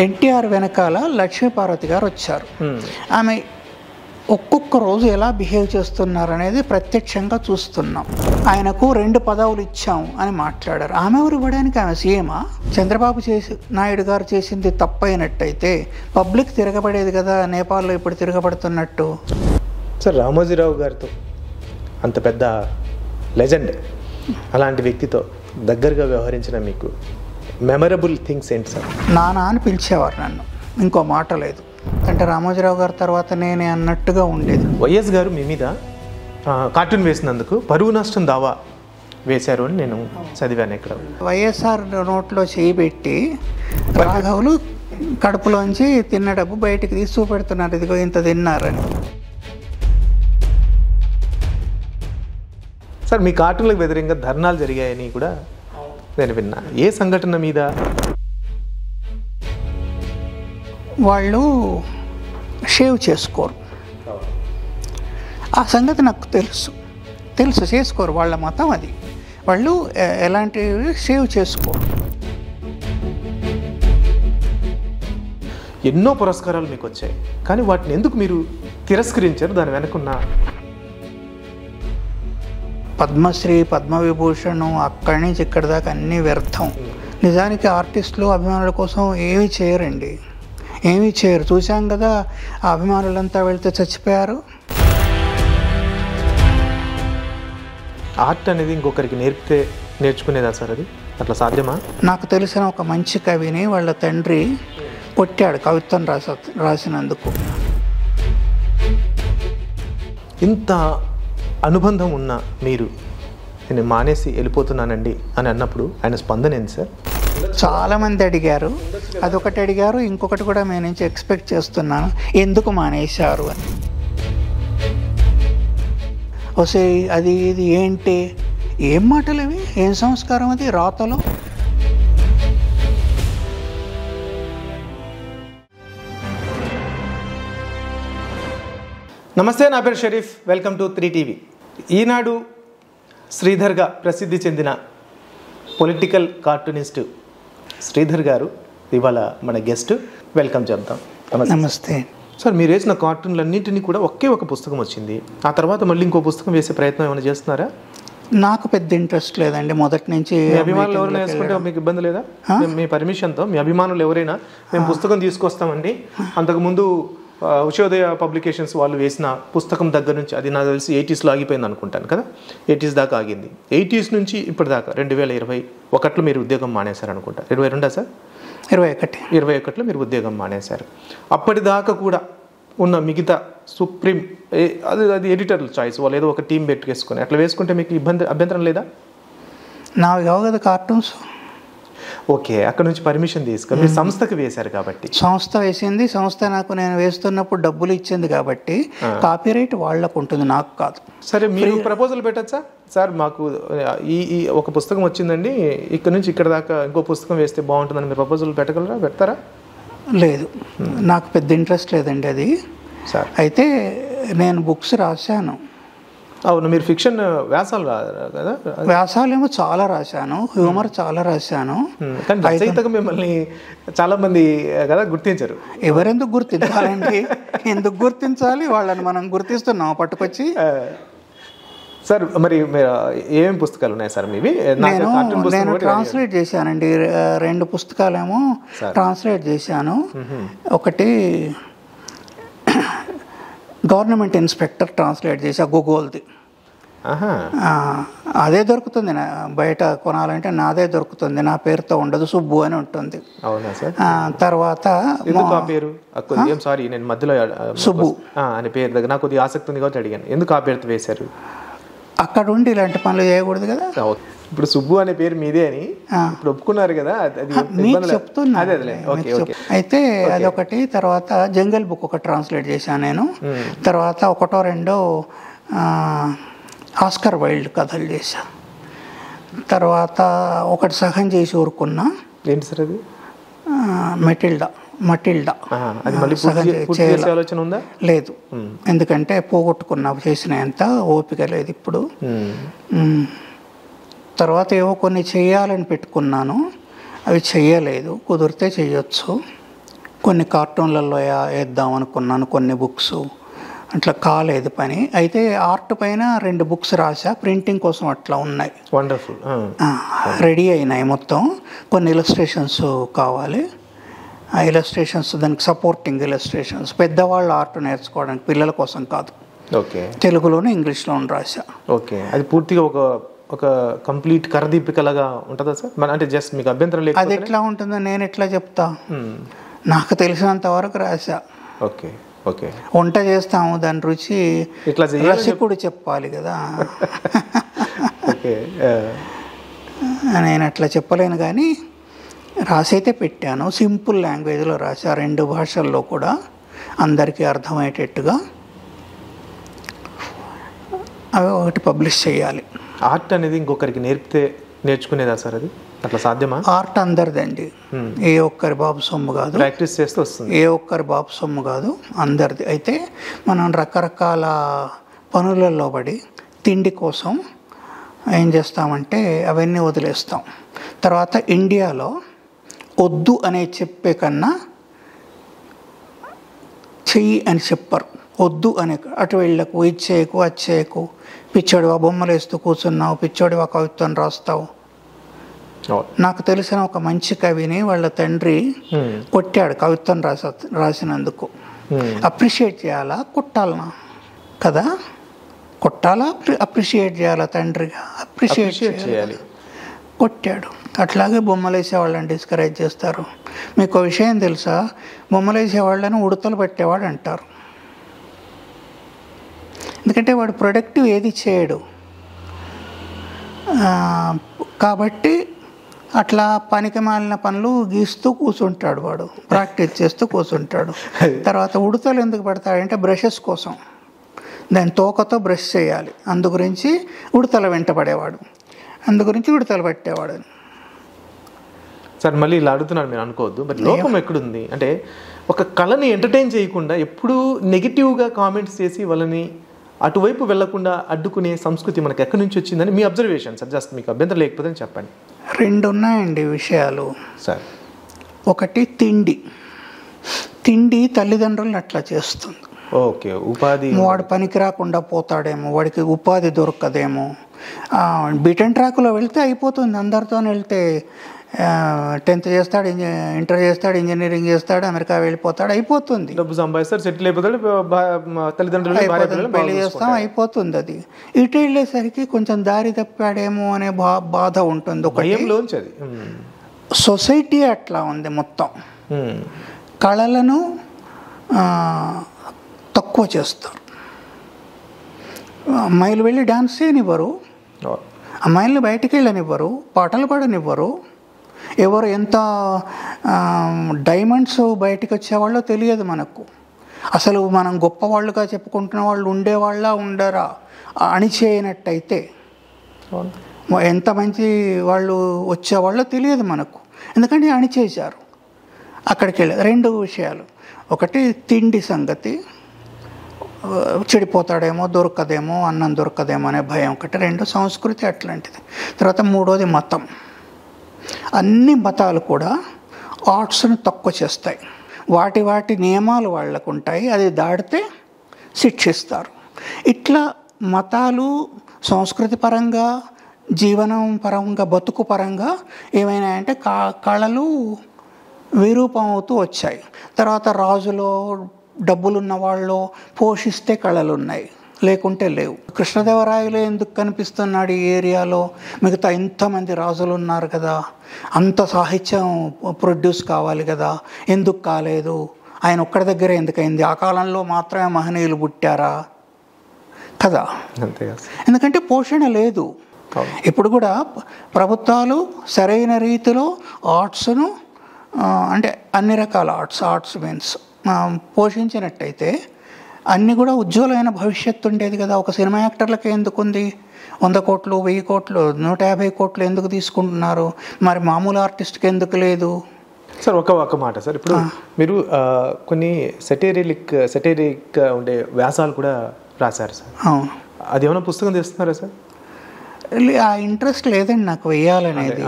ఎన్టీఆర్ వెనకాల లక్ష్మీపార్వతి గారు వచ్చారు. ఆమె ఒక్కొక్క రోజు ఎలా బిహేవ్ చేస్తున్నారు అనేది ప్రత్యక్షంగా చూస్తున్నాం. ఆయనకు 2 పదవులు ఇచ్చాం అని మాట్లాడారు. ఆమె ఎవరు ఇవ్వడానికి? ఆమె సీఎమా? చంద్రబాబు నాయుడు గారు చేసింది తప్పైనట్టయితే పబ్లిక్ తిరగబడేది కదా, నేపాల్లో ఇప్పుడు తిరగబడుతున్నట్టు. సార్, రామోజీరావు గారితో అంత పెద్ద లెజెండ్, అలాంటి వ్యక్తితో దగ్గరగా వ్యవహరించిన మీకు మెమరబుల్ థింగ్స్ ఏంటి సార్? నానా అని పిలిచేవారు నన్ను, ఇంకో మాట లేదు. అంటే రామోజీరావు గారి తర్వాత నేనే అన్నట్టుగా ఉండేది. వైఎస్ గారు మీ మీద కార్టూన్ వేసినందుకు పరువు నష్టం దావా వేశారు అని నేను చదివాను ఇక్కడ. వైఎస్ఆర్ నోట్లో చేయి పెట్టి రాఘవులు కడుపులోంచి తిన్న డబ్బు బయటికి తీసి చూపెడుతున్నారు, ఇదిగో ఇంత తిన్నారని. సార్, మీ కార్టూన్లకు వ్యతిరేకంగా ధర్నాలు జరిగాయని కూడా నేను విన్నా. ఏ సంఘటన మీద? వాళ్ళు షేవ్ చేసుకోరు. ఆ సంగతి నాకు తెలుసు చేసుకోరు. వాళ్ళ మతం అది. వాళ్ళు ఎలాంటి షేవ్ చేసుకోరు. ఎన్నో పురస్కారాలు మీకు వచ్చాయి, కానీ వాటిని ఎందుకు మీరు తిరస్కరించారు? దాని వెనుకున్న పద్మశ్రీ, పద్మవిభూషణ్ అక్కడి నుంచి ఇక్కడి దాకా అన్నీ వ్యర్థం. నిజానికి ఆర్టిస్టులు అభిమానుల కోసం ఏమీ చేయరండి, ఏమీ చేయరు. చూసాం కదా, ఆ అభిమానులంతా వెళ్తే చచ్చిపోయారు. ఆర్ట్ అనేది ఇంకొకరికి నేర్పితే నేర్చుకునేదా సార్? అది అట్లా సాధ్యమా? నాకు తెలిసిన ఒక మంచి కవిని వాళ్ళ తండ్రి కొట్టాడు కవిత్వం రాసినందుకు. ఇంత అనుబంధం ఉన్న మీరు నేను మానేసి వెళ్ళిపోతున్నానండి అని అన్నప్పుడు ఆయన స్పందన ఏంటి సార్? చాలామంది అడిగారు, అదొకటి అడిగారు. ఇంకొకటి కూడా మీ నుంచి ఎక్స్పెక్ట్ చేస్తున్నాను, ఎందుకు మానేశారు అని. వసే అది ఇది ఏంటి, ఏం మాటలు అవి, ఏం సంస్కారం అది రాతలో? నమస్తే, నా పేరు Sharif. Welcome to 3TV. Eenadu శ్రీధర్గా ప్రసిద్ధి చెందిన పొలిటికల్ కార్టూనిస్ట్ శ్రీధర్ గారు ఇవాళ మన గెస్ట్. వెల్కమ్ చెప్తాం. నమస్తే సార్. మీరు వేసిన కార్టూన్లన్నింటినీ కూడా ఒకే ఒక పుస్తకం వచ్చింది. ఆ తర్వాత మళ్ళీ ఇంకో పుస్తకం వేసే ప్రయత్నం ఏమైనా చేస్తున్నారా? నాకు పెద్ద ఇంట్రెస్ట్ లేదండి మొదటి నుంచి. మీ అభిమానులు ఎవరైనా వేసుకుంటే మీకు ఇబ్బంది లేదా? మీ పర్మిషన్తో మీ అభిమానులు ఎవరైనా మేము పుస్తకం తీసుకొస్తామండి, అంతకుముందు ఉషోదయ పబ్లికేషన్స్ వాళ్ళు వేసిన పుస్తకం దగ్గర నుంచి, అది నాకు తెలిసి 80sలో ఆగిపోయింది అనుకుంటాను కదా, 80s దాకా ఆగింది. 80s నుంచి ఇప్పటిదాకా 2021లో మీరు ఉద్యోగం మానేశారు అనుకుంటా. 22 సార్? 21లో మీరు ఉద్యోగం మానేశారు. అప్పటిదాకా కూడా ఉన్న మిగతా సుప్రీం అది ఎడిటర్ల చాయిస్, వాళ్ళు ఏదో ఒక టీం పెట్టుకేసుకొని అట్లా వేసుకుంటే మీకు అభ్యంతరం లేదా? నాకు కావు కదా కార్టూన్స్. ఓకే, అక్కడ నుంచి పర్మిషన్ తీసుకొని మీరు సంస్థకి వేశారు కాబట్టి. సంస్థ వేసింది, సంస్థ నాకు నేను వేస్తున్నప్పుడు డబ్బులు ఇచ్చింది కాబట్టి కాపీరైట్ వాళ్ళకు ఉంటుంది, నాకు కాదు. సరే, మీరు ప్రపోజల్ పెట్టచ్చా సార్? మాకు ఈ ఒక పుస్తకం వచ్చిందండి, ఇక్కడ నుంచి ఇక్కడ దాకా ఇంకో పుస్తకం వేస్తే బాగుంటుందని మీరు ప్రపోజల్ పెట్టగలరా? పెడతారా? లేదు, నాకు పెద్ద ఇంట్రెస్ట్ లేదండి అది సార్. అయితే నేను బుక్స్ రాశాను. అవును, మీరు ఫిక్షన్ వ్యాసాలు కదా? వ్యాసాలేమో చాలా రాశాను, హ్యూమర్ చాలా రాశాను. కానీ రచయితగా మిమ్మల్ని చాలా మంది కదా గుర్తించారు. ఎవరెందుకు గుర్తించాలండి? ఎందుకు గుర్తించాలి? వాళ్ళని మనం గుర్తిస్తున్నాం పట్టుకొచ్చి. సార్, మరి ఏమేమి పుస్తకాలు ఉన్నాయి సార్ మీవి? నేను ట్రాన్స్లేట్ చేశానండి, 2 పుస్తకాలేమో ట్రాన్స్లేట్ చేశాను. ఒకటి గవర్నమెంట్ ఇన్స్పెక్టర్ ట్రాన్స్లేట్ చేసా, గూగుల్ది. అదే దొరుకుతుంది, బయట కొనాలంటే నాదే దొరుకుతుంది, నా పేరుతో ఉండదు, సుబ్బు అని ఉంటుంది. తర్వాత నేను మధ్యలో సుబ్బు అని పేరు దగ్గర నాకు కొద్దిగా ఆసక్తి ఉంది కాబట్టి అడిగాను, ఎందుకు ఆ పేరుతో వేశారు? అక్కడ ఉండి ఇలాంటి పనులు చేయకూడదు కదా. ఇప్పుడు సుబ్బు అనే పేరు మీదే అని ఇప్పుడు ఒప్పుకున్నారు కదా, మీకు చెప్తున్నా. అయితే అదొకటి. తర్వాత జంగల్ బుక్ ఒకటి ట్రాన్స్లేట్ చేశాను నేను. తర్వాత 1-2 ఆస్కర్ వైల్డ్ కథలు చేశా. తర్వాత ఒకటి సగం చేసి ఊరుకున్నా. ఏంటి సార్ అది? మటిల్డా. లేదు, ఎందుకంటే పోగొట్టుకున్నా, చేసిన ఎంత ఓపిక లేదు ఇప్పుడు. తర్వాత ఏవో కొన్ని చేయాలని పెట్టుకున్నాను, అవి చెయ్యలేదు, కుదిరితే చెయ్యొచ్చు. కొన్ని కార్టూన్లలో వేద్దాం అనుకున్నాను, కొన్ని బుక్స్ అట్లా కాలేదు పని. అయితే ఆర్ట్ పైన 2 బుక్స్ రాసా, ప్రింటింగ్ కోసం అట్లా ఉన్నాయి. వండర్ఫుల్. రెడీ అయినాయి మొత్తం. కొన్ని ఇలస్ట్రేషన్స్ కావాలి. ఆ ఇలస్ట్రేషన్స్, దానికి సపోర్టింగ్ ఇలస్ట్రేషన్స్, పెద్దవాళ్ళ ఆర్ట్ నేర్చుకోవడానికి, పిల్లల కోసం కాదు. ఓకే. తెలుగులోను ఇంగ్లీష్లోను రాసా. ఓకే. అది పూర్తిగా ఒక కంప్లీట్ కరదీపికలాగా ఉంటుందా సార్? అంటే జస్ట్ మీకు అభ్యంతరం లేదు? అది ఎట్లా ఉంటుందో నేను ఎట్లా చెప్తా, నాకు తెలిసినంత వరకు రాసా. ఓకే. ఓకే. వంట చేస్తాము, దాని రుచి ఇట్లా రసికుడు చెప్పాలి కదా. ఓకే. నేను అట్లా చెప్పలేను, కానీ రాసైతే పెట్టాను. సింపుల్ లాంగ్వేజ్లో రాసా, 2 భాషల్లో కూడా అందరికీ అర్థమయ్యేటట్టుగా. అవి ఒకటి పబ్లిష్ చేయాలి. ఆర్ట్ అనేది ఇంకొకరికి నేర్చుకునేదా సార్? అది అట్లా సాధ్యమా? ఆర్ట్ అందరిదండి, ఏ ఒక్కరి బాబు సొమ్ము కాదు. ప్రాక్టీస్ చేస్తే వస్తుంది. ఏ ఒక్కరి బాబు సొమ్ము కాదు, అందరిది. అయితే మనం రకరకాల పనులలో పడి తిండి కోసం ఏం చేస్తామంటే అవన్నీ వదిలేస్తాం. తర్వాత ఇండియాలో వద్దు అనే చెప్పే కన్నా చెయ్యి అని చెప్పరు. వద్దు అనే, అటు వెళ్ళకు, ఇది చేయకు, అది చేయకు, పిచ్చోడివా బొమ్మలు వేస్తూ కూర్చున్నావు, పిచ్చోడివా కవిత్వం రాస్తావు. నాకు తెలిసిన ఒక మంచి కవిని వాళ్ళ తండ్రి కొట్టాడు కవిత్వం రాసినందుకు. అప్రిషియేట్ చేయాలా, కొట్టాలనా? కదా, కొట్టాలా, అప్రిషియేట్ చేయాలా? తండ్రిగా అప్రిషియేట్ చేయాలి. కొట్టాడు. అట్లాగే బొమ్మలు వేసేవాళ్ళని డిస్కరేజ్ చేస్తారు. మీకు ఒక విషయం తెలుసా, బొమ్మలు వేసేవాళ్ళని ఉడతలు పెట్టేవాడు అంటారు. ఎందుకంటే వాడు ప్రొడక్టివ్ ఏది చేయడు కాబట్టి. అట్లా పనికి మాలిన పనులు గీస్తూ కూర్చుంటాడు వాడు, ప్రాక్టీస్ చేస్తూ కూర్చుంటాడు. తర్వాత ఉడతలు ఎందుకు పెడతాడంటే బ్రషెస్ కోసం, దాని తోకతో బ్రష్ చేయాలి, అందుగురించి ఉడతల వెంట పడేవాడు, అందుగురించి ఉడతలు పెట్టేవాడు. సార్ మళ్ళీ ఇలా అడుగుతున్నాను, మీరు అనుకోవద్దు, మరి లోపం ఎక్కడుంది అంటే ఒక కళని ఎంటర్టైన్ చేయకుండా ఎప్పుడూ నెగిటివ్గా కామెంట్స్ చేసి వాళ్ళని అటువైపు వెళ్లకుండా అడ్డుకునే సంస్కృతి మనకు ఎక్కడి నుంచి వచ్చిందని మీ అబ్జర్వేషన్ సార్? జస్ట్ మీకు అభ్యంతరం లేకపోతే చెప్పండి. 2 ఉన్నాయండి విషయాలు సార్. ఒకటి తిండి తల్లిదండ్రులను అట్లా చేస్తుంది. ఓకే. ఉపాధి, వాడు పనికి రాకుండా పోతాడేమో, వాడికి ఉపాధి దొరకదేమో. బీట్ అండ్ ట్రాక్లో వెళ్తే అయిపోతుంది, అందరితో వెళ్తే 10th చేస్తాడు, ఇంటర్ చేస్తాడు, ఇంజనీరింగ్ చేస్తాడు, అమెరికా వెళ్ళిపోతాడు, అయిపోతుంది. డబ్బు సంపాదిస్తాడు, సెటిల్ అయిపోతాడు, తల్లిదండ్రులు పెళ్లి చేస్తాం, అయిపోతుంది. అది ఇటు వెళ్ళేసరికి కొంచెం దారి తప్పాడేమో అనే బాధ ఉంటుంది. ఒకటి సొసైటీ అట్లా ఉంది మొత్తం. కళలను తక్కువ చేస్తారు. అమ్మాయిలు వెళ్ళి డాన్స్ చేయనివ్వరు, అమ్మాయిలను బయటికి వెళ్ళనివ్వరు, పాటలు పాడనివ్వరు. ఎవరు ఎంత డైమండ్స్ బయటకు వచ్చేవాళ్ళో తెలియదు మనకు. అసలు మనం గొప్పవాళ్ళుగా చెప్పుకుంటున్న వాళ్ళు ఉండేవాళ్ళ ఉండరా అణిచేయనట్టయితే ఎంత మంచి వాళ్ళు వచ్చేవాళ్ళో తెలియదు మనకు, ఎందుకంటే అణిచేశారు. అక్కడికి వెళ్ళి 2 విషయాలు, ఒకటి తిండి సంగతి, చెడిపోతాడేమో, దొరకదేమో, అన్నం దొరకదేమో అనే భయం ఒకటి. 2 సంస్కృతి అట్లాంటిది. తర్వాత 3వది మతం. అన్ని మతాలు కూడా ఆర్ట్స్ను తక్కువ చేస్తాయి. వాటి నియమాలు వాళ్ళకు ఉంటాయి, అది దాటితే శిక్షిస్తారు. ఇట్లా మతాలు సంస్కృతి పరంగా, జీవనం పరంగా, బతుకు పరంగా ఏమైనాయంటే కళలు విరూపం అవుతూ వచ్చాయి. తర్వాత రాజులో, డబ్బులున్న వాళ్ళు పోషిస్తే కళలు ఉన్నాయి, లేకుంటే లేవు. కృష్ణదేవరాయలు ఎందుకు కనిపిస్తున్నాడు ఈ ఏరియాలో? మిగతా ఇంతమంది రాజులు ఉన్నారు కదా, అంత సాహిత్యం ప్రొడ్యూస్ కావాలి కదా, ఎందుకు కాలేదు? ఆయన ఒక్కడి దగ్గర ఎందుకైంది? ఆ కాలంలో మాత్రమే మహనీయులు పుట్టారా? కదా, ఎందుకంటే పోషణ లేదు. ఇప్పుడు కూడా ప్రభుత్వాలు సరైన రీతిలో ఆర్ట్స్ను, అంటే అన్ని రకాల ఆర్ట్స్ మీన్స్ పోషించినట్టయితే అన్నీ కూడా ఉజ్వలమైన భవిష్యత్తు ఉండేది కదా. ఒక సినిమా యాక్టర్లకి ఎందుకుంది 100 కోట్లు, 1000 కోట్లు, 150 కోట్లు ఎందుకు తీసుకుంటున్నారు? మరి మామూలు ఆర్టిస్ట్కి ఎందుకు లేదు? సార్ ఒక మాట సార్, ఇప్పుడు మీరు కొన్ని సెటైరిక్ ఉండే వ్యాసాలు కూడా రాశారు సార్. అవును. అది ఏమైనా పుస్తకం తీస్తున్నారా సార్? ఆ ఇంట్రెస్ట్ లేదండి నాకు వెయ్యాలనేది.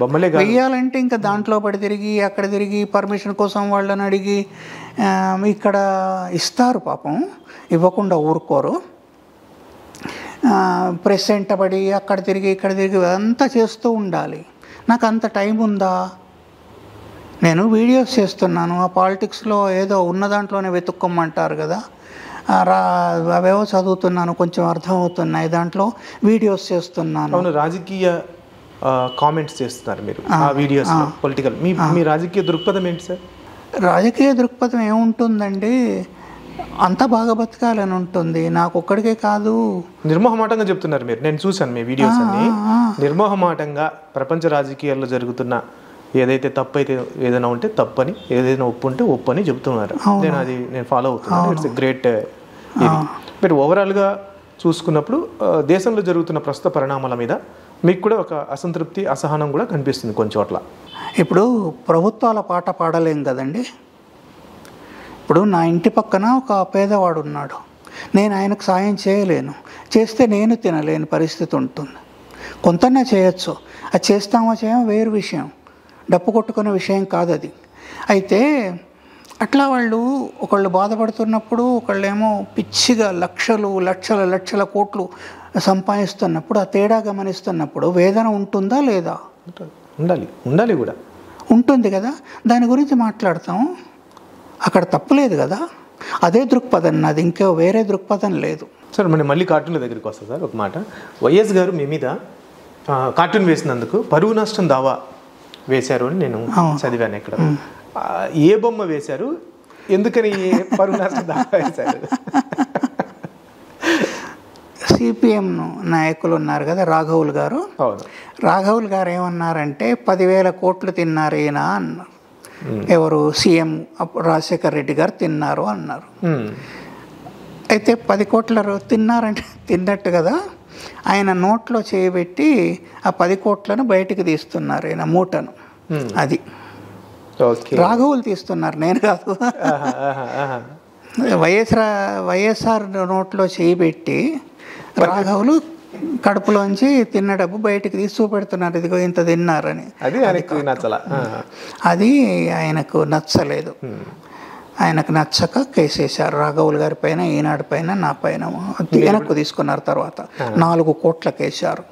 బొమ్మలే వెయ్యాలంటే ఇంకా దాంట్లో పడి తిరిగి అక్కడ తిరిగి పర్మిషన్ కోసం వాళ్ళని అడిగి ఇక్కడ ఇస్తారు పాపం, ఇవ్వకుండా ఊరుకోరు. ప్రెస్ ఎంటబడి అక్కడ తిరిగి ఇక్కడ తిరిగి అంతా చేస్తూ ఉండాలి. నాకు అంత టైం ఉందా? నేను వీడియోస్ చేస్తున్నాను, ఆ పాలిటిక్స్లో ఏదో ఉన్న దాంట్లోనే వెతుక్కోమంటారు కదా, అవేవో చదువుతున్నాను, కొంచెం అర్థమవుతున్నాయి, దాంట్లో వీడియోస్ చేస్తున్నాను. అవును, రాజకీయ కామెంట్స్ చేస్తున్నారు మీరు ఆ వీడియోస్, పొలిటికల్. మీ రాజకీయ దృక్పథం ఏంటి సార్? రాజకీయ దృక్పథం ఏముంటుందండి, అంతా బాగా బతకాలని ఉంటుంది. నాకు ఒక్కడికే కాదు. నిర్మోహమాటంగా చెప్తున్నారు మీరు. నేను చూశాను మీ వీడియోస్ అన్ని. నిర్మోహమాటంగా ప్రపంచ రాజకీయాల్లో జరుగుతున్న ఏదైతే తప్పు అయితే ఏదైనా ఉంటే తప్పని, ఏదైనా ఒప్పు ఉంటే ఒప్పు అని చెప్తున్నారు. నేను ఫాలో అవుతున్నాను. It's great. మీరు ఓవరాల్గా చూసుకున్నప్పుడు దేశంలో జరుగుతున్న ప్రస్తుత పరిణామాల మీద మీకు కూడా ఒక అసంతృప్తి, అసహనం కూడా కనిపిస్తుంది కొన్ని చోట్ల. ఇప్పుడు ప్రభుత్వాల పాట పాడలేం కదండి. ఇప్పుడు నా ఇంటి పక్కన ఒక పేదవాడు ఉన్నాడు, నేను ఆయనకు సాయం చేయలేను, చేస్తే నేను తినలేని పరిస్థితి ఉంటుంది. కొంతనే చేయొచ్చు, అది చేస్తామో చేయమో వేరు విషయం, డప్పు కొట్టుకునే విషయం కాదు అది. అయితే అట్లా ఒకళ్ళు బాధపడుతున్నప్పుడు, ఒకళ్ళేమో పిచ్చిగా లక్షలు లక్షల లక్షల కోట్లు సంపాదిస్తున్నప్పుడు, ఆ తేడా గమనిస్తున్నప్పుడు వేదన ఉంటుందా లేదా? ఉండాలి కూడా ఉంటుంది కదా. దాని గురించి మాట్లాడతాం, అక్కడ తప్పులేదు కదా. అదే దృక్పథం నాది, ఇంకో వేరే దృక్పథం లేదు. సార్ మళ్ళీ కార్టూన్ల దగ్గరికి వస్తా సార్. ఒక మాట, వైఎస్ గారు మీ మీద కార్టూన్ వేసినందుకు పరువు నష్టం దావా వేశారు అని నేను చదివాను ఇక్కడ. ఏ బొమ్మ వేశారు, ఎందుకని పరువు నష్టం దావా వేశారు? సిపిఎం నాయకులు ఉన్నారు కదా, రాఘవులు గారు. రాఘవులు గారు ఏమన్నారంటే 10,000 కోట్లు తిన్నారు ఈయన అన్నారు. ఎవరు? సీఎం రాజశేఖర్ రెడ్డి గారు తిన్నారు అన్నారు. అయితే 10 కోట్ల తిన్నారంటే తిన్నట్టు కదా, ఆయన నోట్లో చేయబెట్టి ఆ 10 కోట్లను బయటికి తీస్తున్నారు, ఆయన మూటను. అది రాఘవులు తీస్తున్నారు, నేను కాదు. వైఎస్ఆర్ నోట్లో చేయబెట్టి రాఘవులు కడుపులోంచి తిన్న డబ్బు బయటికి తీసి చూపెడుతున్నారు, ఇదిగో ఇంత తిన్నారని. అది ఆయనకు నచ్చలేదు. ఆయనకు నచ్చక కేసేశారు రాఘవులు గారి పైన, ఈనాడు పైన, నా పైన. వెనక్కు తీసుకున్నారు. తర్వాత 4 కోట్లకు వేశారు.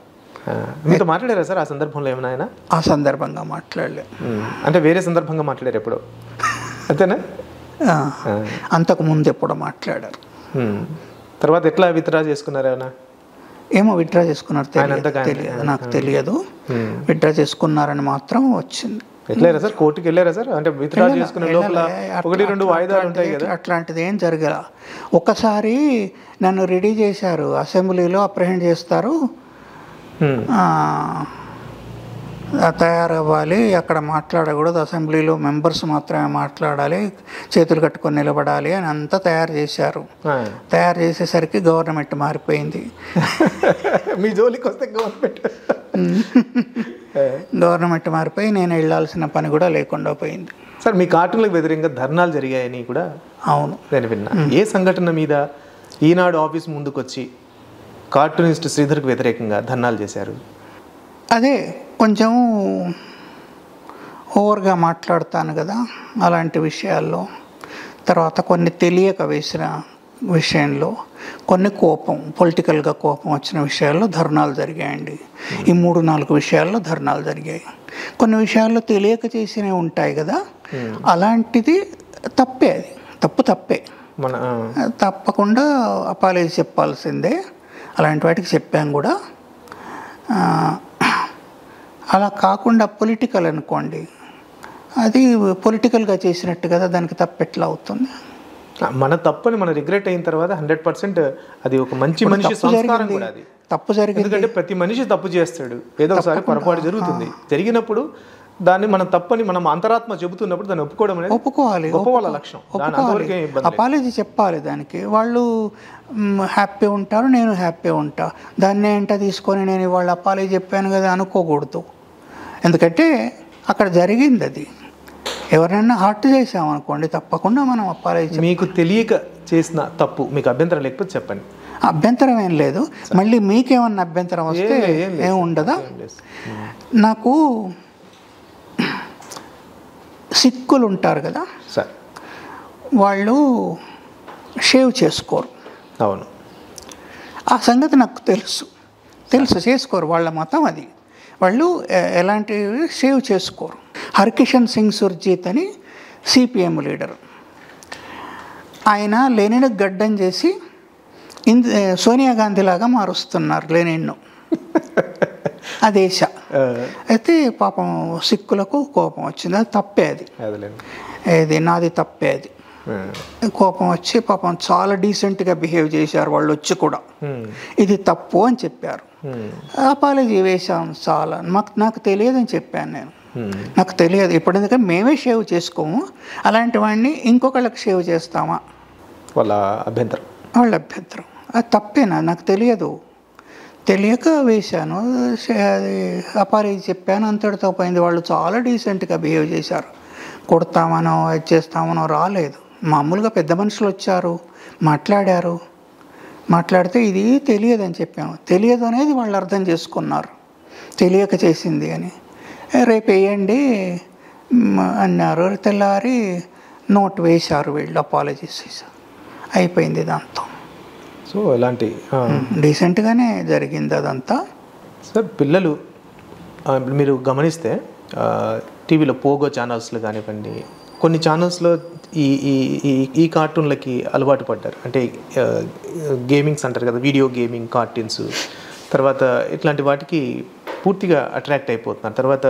మీతో మాట్లాడారా సార్ ఆ సందర్భంలో ఏమైనా? ఆయన ఆ సందర్భంగా మాట్లాడలేదు. అంటే వేరే సందర్భంగా మాట్లాడారు ఎప్పుడు? అంతేనా? అంతకు ముందు ఎప్పుడు మాట్లాడారు. తర్వాత ఎట్లా విత్డ్రా చేసుకున్నారు? ఏమైనా ఏమో విత్డ్రా చేసుకున్నారు తెలియదు, నాకు తెలియదు. విత్డ్రా చేసుకున్నారని మాత్రం వచ్చింది. వెళ్ళారా సార్? కోర్టుకి వెళ్ళారా సార్? అంటే విత్డ్రా చేసుకునే లోపల 1-2 వాయిదాలు ఉంటాయి కదా. అట్లాంటిది ఏం జరగల. ఒకసారి నన్ను రెడీ చేశారు, అసెంబ్లీలో అప్రహెండ్ చేస్తారు, తయారవ్వాలి, అక్కడ మాట్లాడకూడదు, అసెంబ్లీలో మెంబర్స్ మాత్రమే మాట్లాడాలి, చేతులు కట్టుకొని నిలబడాలి అని అంతా తయారు చేశారు. తయారు చేసేసరికి గవర్నమెంట్ మారిపోయింది. మీ జోలికి వస్తే గవర్నమెంట్ మారిపోయి నేను వెళ్ళాల్సిన పని కూడా లేకుండా పోయింది. సార్ మీ కార్టూన్లకు వ్యతిరేకంగా ధర్నాలు జరిగాయని కూడా అవును నేను విన్నా. ఏ సంఘటన మీద ఈనాడు ఆఫీస్ ముందుకు వచ్చి కార్టూనిస్ట్ శ్రీధర్కి వ్యతిరేకంగా ధర్నాలు చేశారు? అదే కొంచెం ఓవర్గా మాట్లాడతాను కదా అలాంటి విషయాల్లో. తర్వాత కొన్ని తెలియక వేసిన విషయంలో, కొన్ని కోపం, పొలిటికల్గా కోపం వచ్చిన విషయాల్లో ధర్నాలు జరిగాయండి. ఈ 3-4 విషయాల్లో ధర్నాలు జరిగాయి. కొన్ని విషయాల్లో తెలియక చేసినవి ఉంటాయి కదా, అలాంటిది తప్పే. అది తప్పే, తప్పకుండా అపాలజీ చెప్పాల్సిందే. అలాంటి వాటికి చెప్పాం కూడా. అలా కాకుండా పొలిటికల్ అనుకోండి, అది పొలిటికల్గా చేసినట్టు కదా, దానికి తప్పు ఎట్లా అవుతుంది? మన తప్పని మనం రిగ్రెట్ అయిన తర్వాత 100% అది ఒక మంచి మనిషి సంస్కారం కూడా. అది తప్పు జరిగింది, ఎందుకంటే ప్రతి మనిషి తప్పు చేస్తాడు, ఏదో ఒకసారి పొరపాటు జరుగుతుంది. జరిగినప్పుడు దాన్ని మనం తప్పని మనం అంతరాత్మ చెబుతున్నప్పుడు దాన్ని ఒప్పుకోవడం అనేది ఒప్పుకోవాలి, వాళ్ళ లక్ష్యం. అపాలజీ చెప్పాలి దానికి. వాళ్ళు హ్యాపీ ఉంటారు, నేను హ్యాపీ ఉంటా. దాన్ని ఏంటో తీసుకొని నేను ఇవాళ అపాలజీ చెప్పాను కదా అనుకోకూడదు. ఎందుకంటే అక్కడ జరిగింది అది. ఎవరైనా హార్ట్ చేసామనుకోండి, తప్పకుండా మనం అపాలజీ. మీకు తెలియక చేసిన తప్పు మీకు అభ్యంతరం లేకపోతే చెప్పండి. అభ్యంతరం ఏం లేదు. మళ్ళీ మీకేమన్నా అభ్యంతరం వస్తే ఏం ఉండదా? నాకు సిక్కులు ఉంటారు కదా, వాళ్ళు షేవ్ చేసుకోరు. అవును, ఆ సంగతి నాకు తెలుసు చేసుకోరు. వాళ్ళ మతం అది. వాళ్ళు ఎలాంటి షేవ్ చేసుకోరు. హర్కిషన్ సింగ్ సుర్జీత్ అని సిపిఎం లీడర్, ఆయన లెనిన్ గడ్డం చేసి సోనియా గాంధీ లాగా మారుస్తున్నారు లెనిన్ను. అదేశ అయితే పాపం సిక్కులకు కోపం వచ్చింది. అది తప్పే, అది నాది తప్పే. అది కోపం వచ్చి పాపం చాలా డీసెంట్గా బిహేవ్ చేశారు వాళ్ళు వచ్చి కూడా. ఇది తప్పు అని చెప్పారు. అపాలజీ వేశాం చాలా. నాకు తెలియదని చెప్పాను నేను. నాకు తెలియదు ఇప్పుడు, ఎందుకంటే మేమే షేవ్ చేసుకోము, అలాంటి వాడిని ఇంకొకళ్ళకి షేవ్ చేస్తామా వాళ్ళ అభ్యంతరం. అది తప్పేనా? నాకు తెలియక వేశాను. అది అపాలజీ చెప్పాను, అంతటితో పోయింది. వాళ్ళు చాలా డీసెంట్గా బిహేవ్ చేశారు. కొడతామనో అది చేస్తామనో రాలేదు. మామూలుగా పెద్ద మనుషులు వచ్చారు, మాట్లాడితే ఇది తెలియదని చెప్పాము. తెలియదు అనేది వాళ్ళు అర్థం చేసుకున్నారు, తెలియక చేసింది అని. రేపు వేయండి అన్నారు. తెల్లారి నోట్ వేశారు వీళ్ళు, అపాలజీస్ అయిపోయింది దాంతో. సో ఎలాంటి డీసెంట్గానే జరిగింది అదంతా. సార్, పిల్లలు మీరు గమనిస్తే టీవీలో పోగో ఛానల్స్లో కానివ్వండి, కొన్ని ఛానల్స్లో ఈ కార్టూన్లకి అలవాటు పడ్డారు. అంటే గేమింగ్స్ అంటారు కదా, వీడియో గేమింగ్ కార్టూన్స్. తర్వాత ఇట్లాంటి వాటికి పూర్తిగా అట్రాక్ట్ అయిపోతున్నారు. తర్వాత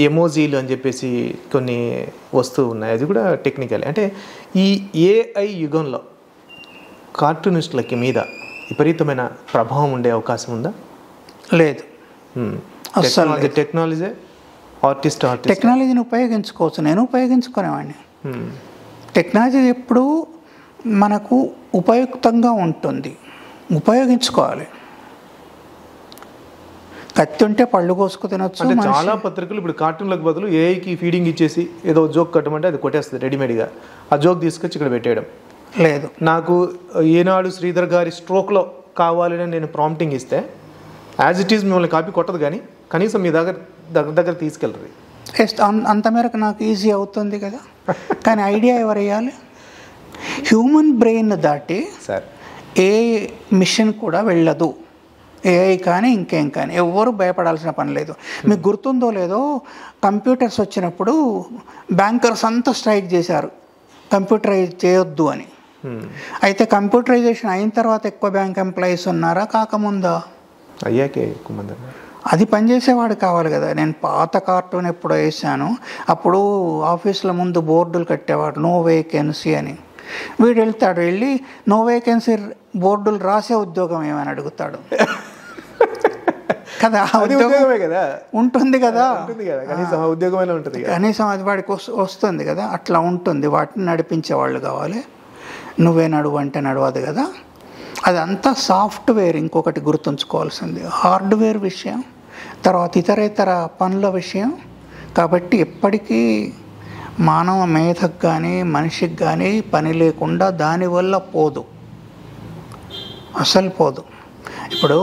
ఎమోజీలు అని చెప్పేసి కొన్ని వస్తూ ఉన్నాయి, అది కూడా టెక్నికల్. అంటే ఈ ఏఐ యుగంలో కార్టూనిస్టులకి మీద విపరీతమైన ప్రభావం ఉండే అవకాశం ఉందా? లేదు. టెక్నాలజీని ఉపయోగించుకోవచ్చు. నేను ఉపయోగించుకునేవాడిని. టెక్నాలజీ ఎప్పుడు మనకు ఉపయుక్తంగా ఉంటుంది, ఉపయోగించుకోవాలి. కత్తి ఉంటే పళ్ళు కోసుకు తినొచ్చు. అంటే చాలా పత్రికలు ఇప్పుడు కార్టూన్లకు బదులు ఏఐకి ఫీడింగ్ ఇచ్చేసి ఏదో జోక్ కట్టమంటే అది కొట్టేస్తుంది రెడీమేడ్గా. ఆ జోక్ తీసుకొచ్చి ఇక్కడ పెట్టేయడం లేదు. నాకు ఏనాడు శ్రీధర్ గారి స్ట్రోక్లో కావాలని నేను ప్రాంప్టింగ్ ఇస్తే యాజ్ ఇట్ ఈజ్ మిమ్మల్ని కాపీ కొట్టదు, కానీ కనీసం మీ దగ్గర తీసుకెళ్తుంది. అంత మేరకు నాకు ఈజీ అవుతుంది కదా. కానీ ఐడియా ఎవరు వేయాలి? హ్యూమన్ బ్రెయిన్ దాటి ఏ మిషన్ కూడా వెళ్ళదు. ఏఐ కానీ ఇంకేం కానీ ఎవ్వరు భయపడాల్సిన పని లేదు. మీకు గుర్తుందో లేదో, కంప్యూటర్స్ వచ్చినప్పుడు బ్యాంకర్స్ అంతా స్ట్రైక్ చేశారు కంప్యూటరైజ్ చేయొద్దు అని. అయితే కంప్యూటరైజేషన్ అయిన తర్వాత ఎక్కువ బ్యాంక్ ఎంప్లాయీస్ ఉన్నారా, కాకముందా? అయ్యాకే ఎక్కువ మంది. అది పనిచేసేవాడు కావాలి కదా. నేను పాత కార్టూన్ ఎప్పుడో వేసాను, అప్పుడు ఆఫీసుల ముందు బోర్డులు కట్టేవాడు, నో వేకెన్సీ అని. వీడు వెళ్తాడు, వెళ్ళి నో వేకెన్సీ బోర్డులు రాసే ఉద్యోగం ఏమని అడుగుతాడు కదా. ఉద్యోగమే కదా ఉంటుంది కదా, కనీసం అది వాడికి వస్తుంది కదా. అట్లా ఉంటుంది. వాటిని నడిపించేవాళ్ళు కావాలి. నువ్వే నడువు అంటే నడవదు కదా. అదంతా సాఫ్ట్వేర్. ఇంకొకటి గుర్తుంచుకోవాల్సింది హార్డ్వేర్ విషయం, తర్వాత ఇతర పనుల విషయం. కాబట్టి ఎప్పటికీ మానవ మేధకు కానీ మనిషికి కానీ పని లేకుండా దానివల్ల పోదు, అసలు పోదు. ఇప్పుడు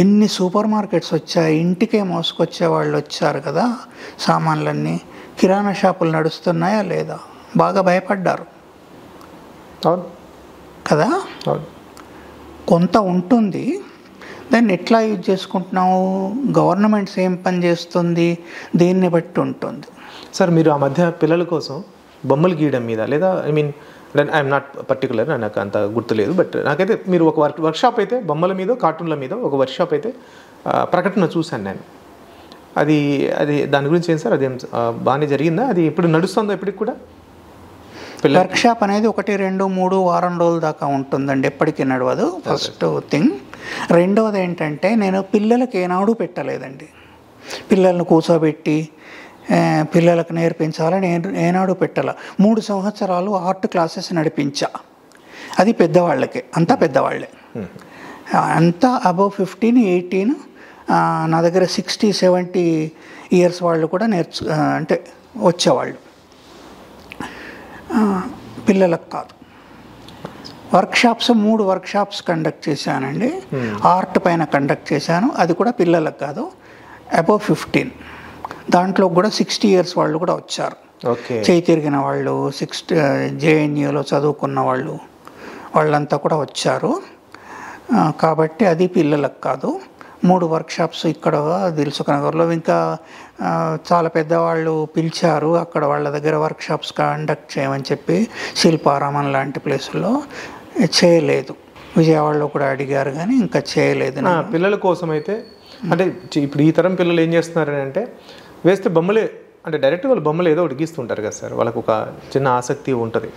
ఇన్ని సూపర్ మార్కెట్స్ వచ్చాయి, ఇంటికే మోసుకొచ్చే వాళ్ళు వచ్చారు కదా సామాన్లన్నీ. కిరాణా షాపులు నడుస్తున్నాయా లేదా? బాగా భయపడ్డారు కదా. కొంత ఉంటుంది, దాన్ని ఎట్లా యూజ్ చేసుకుంటున్నాము, గవర్నమెంట్స్ ఏం పని చేస్తుంది, దీన్ని బట్టి ఉంటుంది. సార్, మీరు ఆ మధ్య పిల్లల కోసం బొమ్మలు గీయడం మీద, లేదా ఐఎమ్ నాట్ పర్టికులర్, నాకు అంత గుర్తులేదు, బట్ నాకైతే మీరు ఒక వర్క్షాప్ అయితే బొమ్మల మీద కార్టూన్ల మీద ఒక వర్క్షాప్ అయితే ప్రకటన చూశాను నేను. అది దాని గురించి ఏం సార్, అదేం బాగానే జరిగిందా? అది ఇప్పుడు నడుస్తుందా ఇప్పటికి కూడా? వర్క్షాప్ అనేది 1, 2, 3 వారం రోజుల దాకా ఉంటుందండి, ఎప్పటికీ నడవదు. First thing. రెండవది ఏంటంటే, నేను పిల్లలకి ఏనాడు పెట్టలేదండి. పిల్లలను కూర్చోబెట్టి పిల్లలకు నేర్పించాలని ఏనాడు పెట్టాల. 3 సంవత్సరాలు ఆర్ట్ క్లాసెస్ నడిపించా. అది పెద్దవాళ్ళకే, అంతా పెద్దవాళ్ళే, అంతా అబవ్ 15, 18. నా దగ్గర 60, 70 ఇయర్స్ వాళ్ళు కూడా అంటే వచ్చేవాళ్ళు. పిల్లలకు కాదు, వర్క్షాప్స్ 3 వర్క్షాప్స్ కండక్ట్ చేశానండి. ఆర్ట్ పైన కండక్ట్ చేశాను, అది కూడా పిల్లలకు కాదు, అబౌవ్ 15. దాంట్లో కూడా 60 years వాళ్ళు కూడా వచ్చారు. చేయి తిరిగిన వాళ్ళు, JNUలో చదువుకున్న వాళ్ళు, వాళ్ళంతా కూడా వచ్చారు. కాబట్టి అది పిల్లలకు కాదు. 3 వర్క్షాప్స్ ఇక్కడ దిల్సుఖ్ నగర్లో, ఇంకా చాలా పెద్దవాళ్ళు పిలిచారు అక్కడ వాళ్ళ దగ్గర వర్క్షాప్స్ కండక్ట్ చేయమని చెప్పి. శిల్పారామన్ లాంటి ప్లేసుల్లో చేయలేదు. విజయవాడలో కూడా అడిగారు కానీ ఇంకా చేయలేదు. పిల్లల కోసం అయితే అంటే ఇప్పుడు ఈ తరం పిల్లలు ఏం చేస్తున్నారు అంటే వేస్తే బొమ్మలే, అంటే డైరెక్ట్ వాళ్ళు బొమ్మలు ఏదో ఒకటి గీస్తుంటారు కదా సార్, వాళ్ళకు ఒక చిన్న ఆసక్తి ఉంటుంది.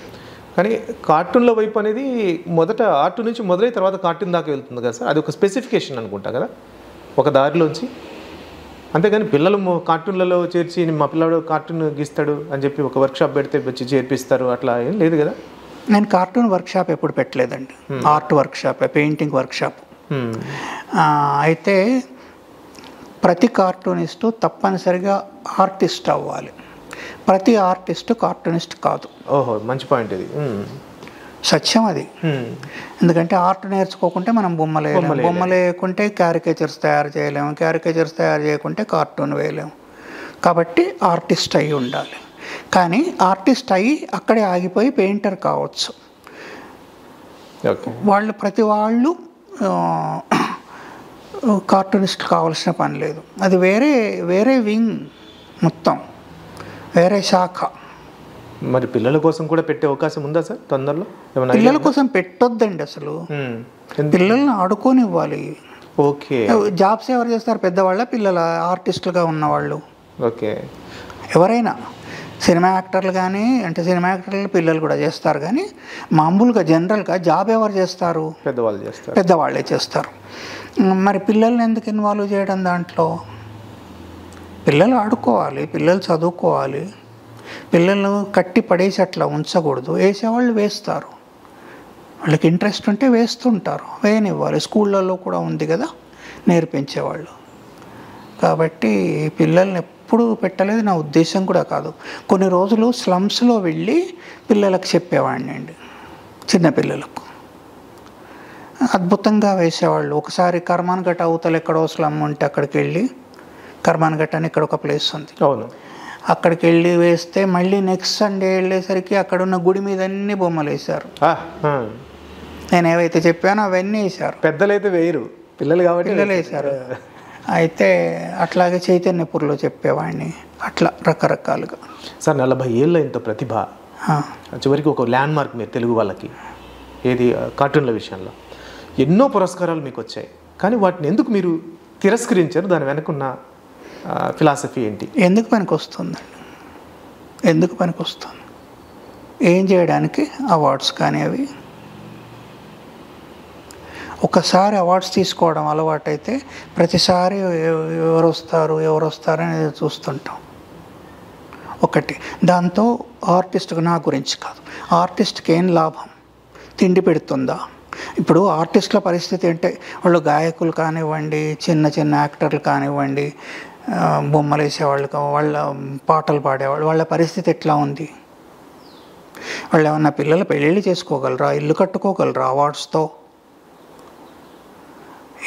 కానీ కార్టూన్ల వైపు అనేది మొదట ఆర్ట్ నుంచి మొదలై తర్వాత కార్టూన్ దాకా వెళ్తుంది కదా సార్, అది ఒక స్పెసిఫికేషన్ అనుకుంటా కదా ఒక దారిలోంచి. అంతేగాని పిల్లలు కార్టూన్లలో చేర్చి మా పిల్లడు కార్టూన్ గీస్తాడు అని చెప్పి ఒక వర్క్షాప్ పెడితే వచ్చి చేర్పిస్తారు అట్లా ఏం లేదు కదా. నేను కార్టూన్ వర్క్షాప్ ఎప్పుడు పెట్టలేదండి, ఆర్ట్ వర్క్షాప్, పెయింటింగ్ వర్క్షాప్. అయితే ప్రతి కార్టూనిస్టు తప్పనిసరిగా ఆర్టిస్ట్ అవ్వాలి, ప్రతి ఆర్టిస్టు కార్టూనిస్ట్ కాదు. ఓహో, మంచి పాయింట్ ఇది, సత్యం అది. ఎందుకంటే ఆర్ట్ నేర్చుకోకుంటే మనం బొమ్మ లేకుంటే క్యారికేచర్స్ తయారు చేయలేము, క్యారికేచర్స్ తయారు చేయకుంటే కార్టూన్ వేయలేము. కాబట్టి ఆర్టిస్ట్ అయి ఉండాలి. కానీ ఆర్టిస్ట్ అయ్యి అక్కడే ఆగిపోయి పెయింటర్ కావచ్చు. వాళ్ళు ప్రతి వాళ్ళు కార్టూనిస్ట్ కావాల్సిన పని లేదు, అది వేరే వింగ్, మొత్తం వేరే శాఖ. మరి పిల్లల కోసం కూడా పెట్టే అవకాశం ఉందా సార్ తొందరలో? పిల్లల కోసం పెట్టొద్దండి అసలు, పిల్లల్ని ఆడుకోనివ్వాలి. ఓకే, జాబ్స్ ఎవరు చేస్తారు, పెద్దవాళ్ళ పిల్లల? ఆర్టిస్టులుగా ఉన్నవాళ్ళు. ఓకే, ఎవరైనా సినిమా యాక్టర్లు కానీ, అంటే సినిమా యాక్టర్లు పిల్లలు కూడా చేస్తారు, కానీ మామూలుగా జనరల్గా జాబ్ ఎవరు చేస్తారు? పెద్దవాళ్ళే చేస్తారు. మరి పిల్లల్ని ఎందుకు ఇన్వాల్వ్ చేయడం దాంట్లో? పిల్లలు ఆడుకోవాలి, పిల్లలు చదువుకోవాలి, పిల్లలను కట్టి పడేసి అట్లా ఉంచకూడదు. వేసేవాళ్ళు వేస్తారు, వాళ్ళకి ఇంట్రెస్ట్ ఉంటే వేస్తుంటారు, వేయనివ్వాలి. స్కూళ్ళల్లో కూడా ఉంది కదా నేర్పించేవాళ్ళు. కాబట్టి పిల్లల్ని ఎప్పుడు పెట్టలేదు, నా ఉద్దేశం కూడా కాదు. కొన్ని రోజులు స్లమ్స్లో వెళ్ళి పిల్లలకు చెప్పేవాడిని అండి, చిన్నపిల్లలకు అద్భుతంగా వేసేవాళ్ళు. ఒకసారి కర్మాన్ఘట్ అవతల ఎక్కడో స్లమ్ ఉంటే అక్కడికి వెళ్ళి, కర్మాన్ఘట్ అని ఇక్కడ ఒక ప్లేస్ ఉంది, అవును, అక్కడికి వెళ్ళి వేస్తే మళ్ళీ నెక్స్ట్ సండే వెళ్ళేసరికి అక్కడ ఉన్న గుడి మీద అన్ని బొమ్మలు వేశారు. నేను ఏవైతే చెప్పానో అవన్నీ వేశారు. పెద్దలైతే వేయరు, పిల్లలు కాబట్టి పిల్లలు వేశారు. అయితే అట్లాగే చైతన్యపూర్లో చెప్పేవాడిని, అట్లా రకరకాలుగా. సార్ 40 ఏళ్ళ ఇంత ప్రతిభ, చివరికి ఒక ల్యాండ్ మార్క్ మీరు తెలుగు వాళ్ళకి, ఏది కార్టూన్ల విషయంలో ఎన్నో పురస్కారాలు మీకు వచ్చాయి. కానీ వాటిని ఎందుకు మీరు తిరస్కరించారు? దాని వెనకున్న ఫిలాసఫీ ఏంటి? ఎందుకు పనికి వస్తుందండి, ఎందుకు పనికి వస్తుంది? ఏం చేయడానికి అవార్డ్స్ కానీ అవి? ఒకసారి అవార్డ్స్ తీసుకోవడం అలవాటైతే ప్రతిసారి ఎవరు వస్తారు అనేది చూస్తుంటాం. ఒకటి, దాంతో ఆర్టిస్ట్కి, నా గురించి కాదు, ఆర్టిస్ట్కి ఏం లాభం? తిండి పెడుతుందా? ఇప్పుడు ఆర్టిస్టుల పరిస్థితి అంటే, వాళ్ళు గాయకులు కానివ్వండి, చిన్న చిన్న యాక్టర్లు కానివ్వండి, బొమ్మలు వేసేవాళ్ళు, వాళ్ళ పాటలు పాడేవాళ్ళు, వాళ్ళ పరిస్థితి ఎట్లా ఉంది? వాళ్ళు ఏమన్నా పిల్లల పెళ్ళిళ్ళు చేసుకోగలరా? ఇల్లు కట్టుకోగలరా అవార్డ్స్తో?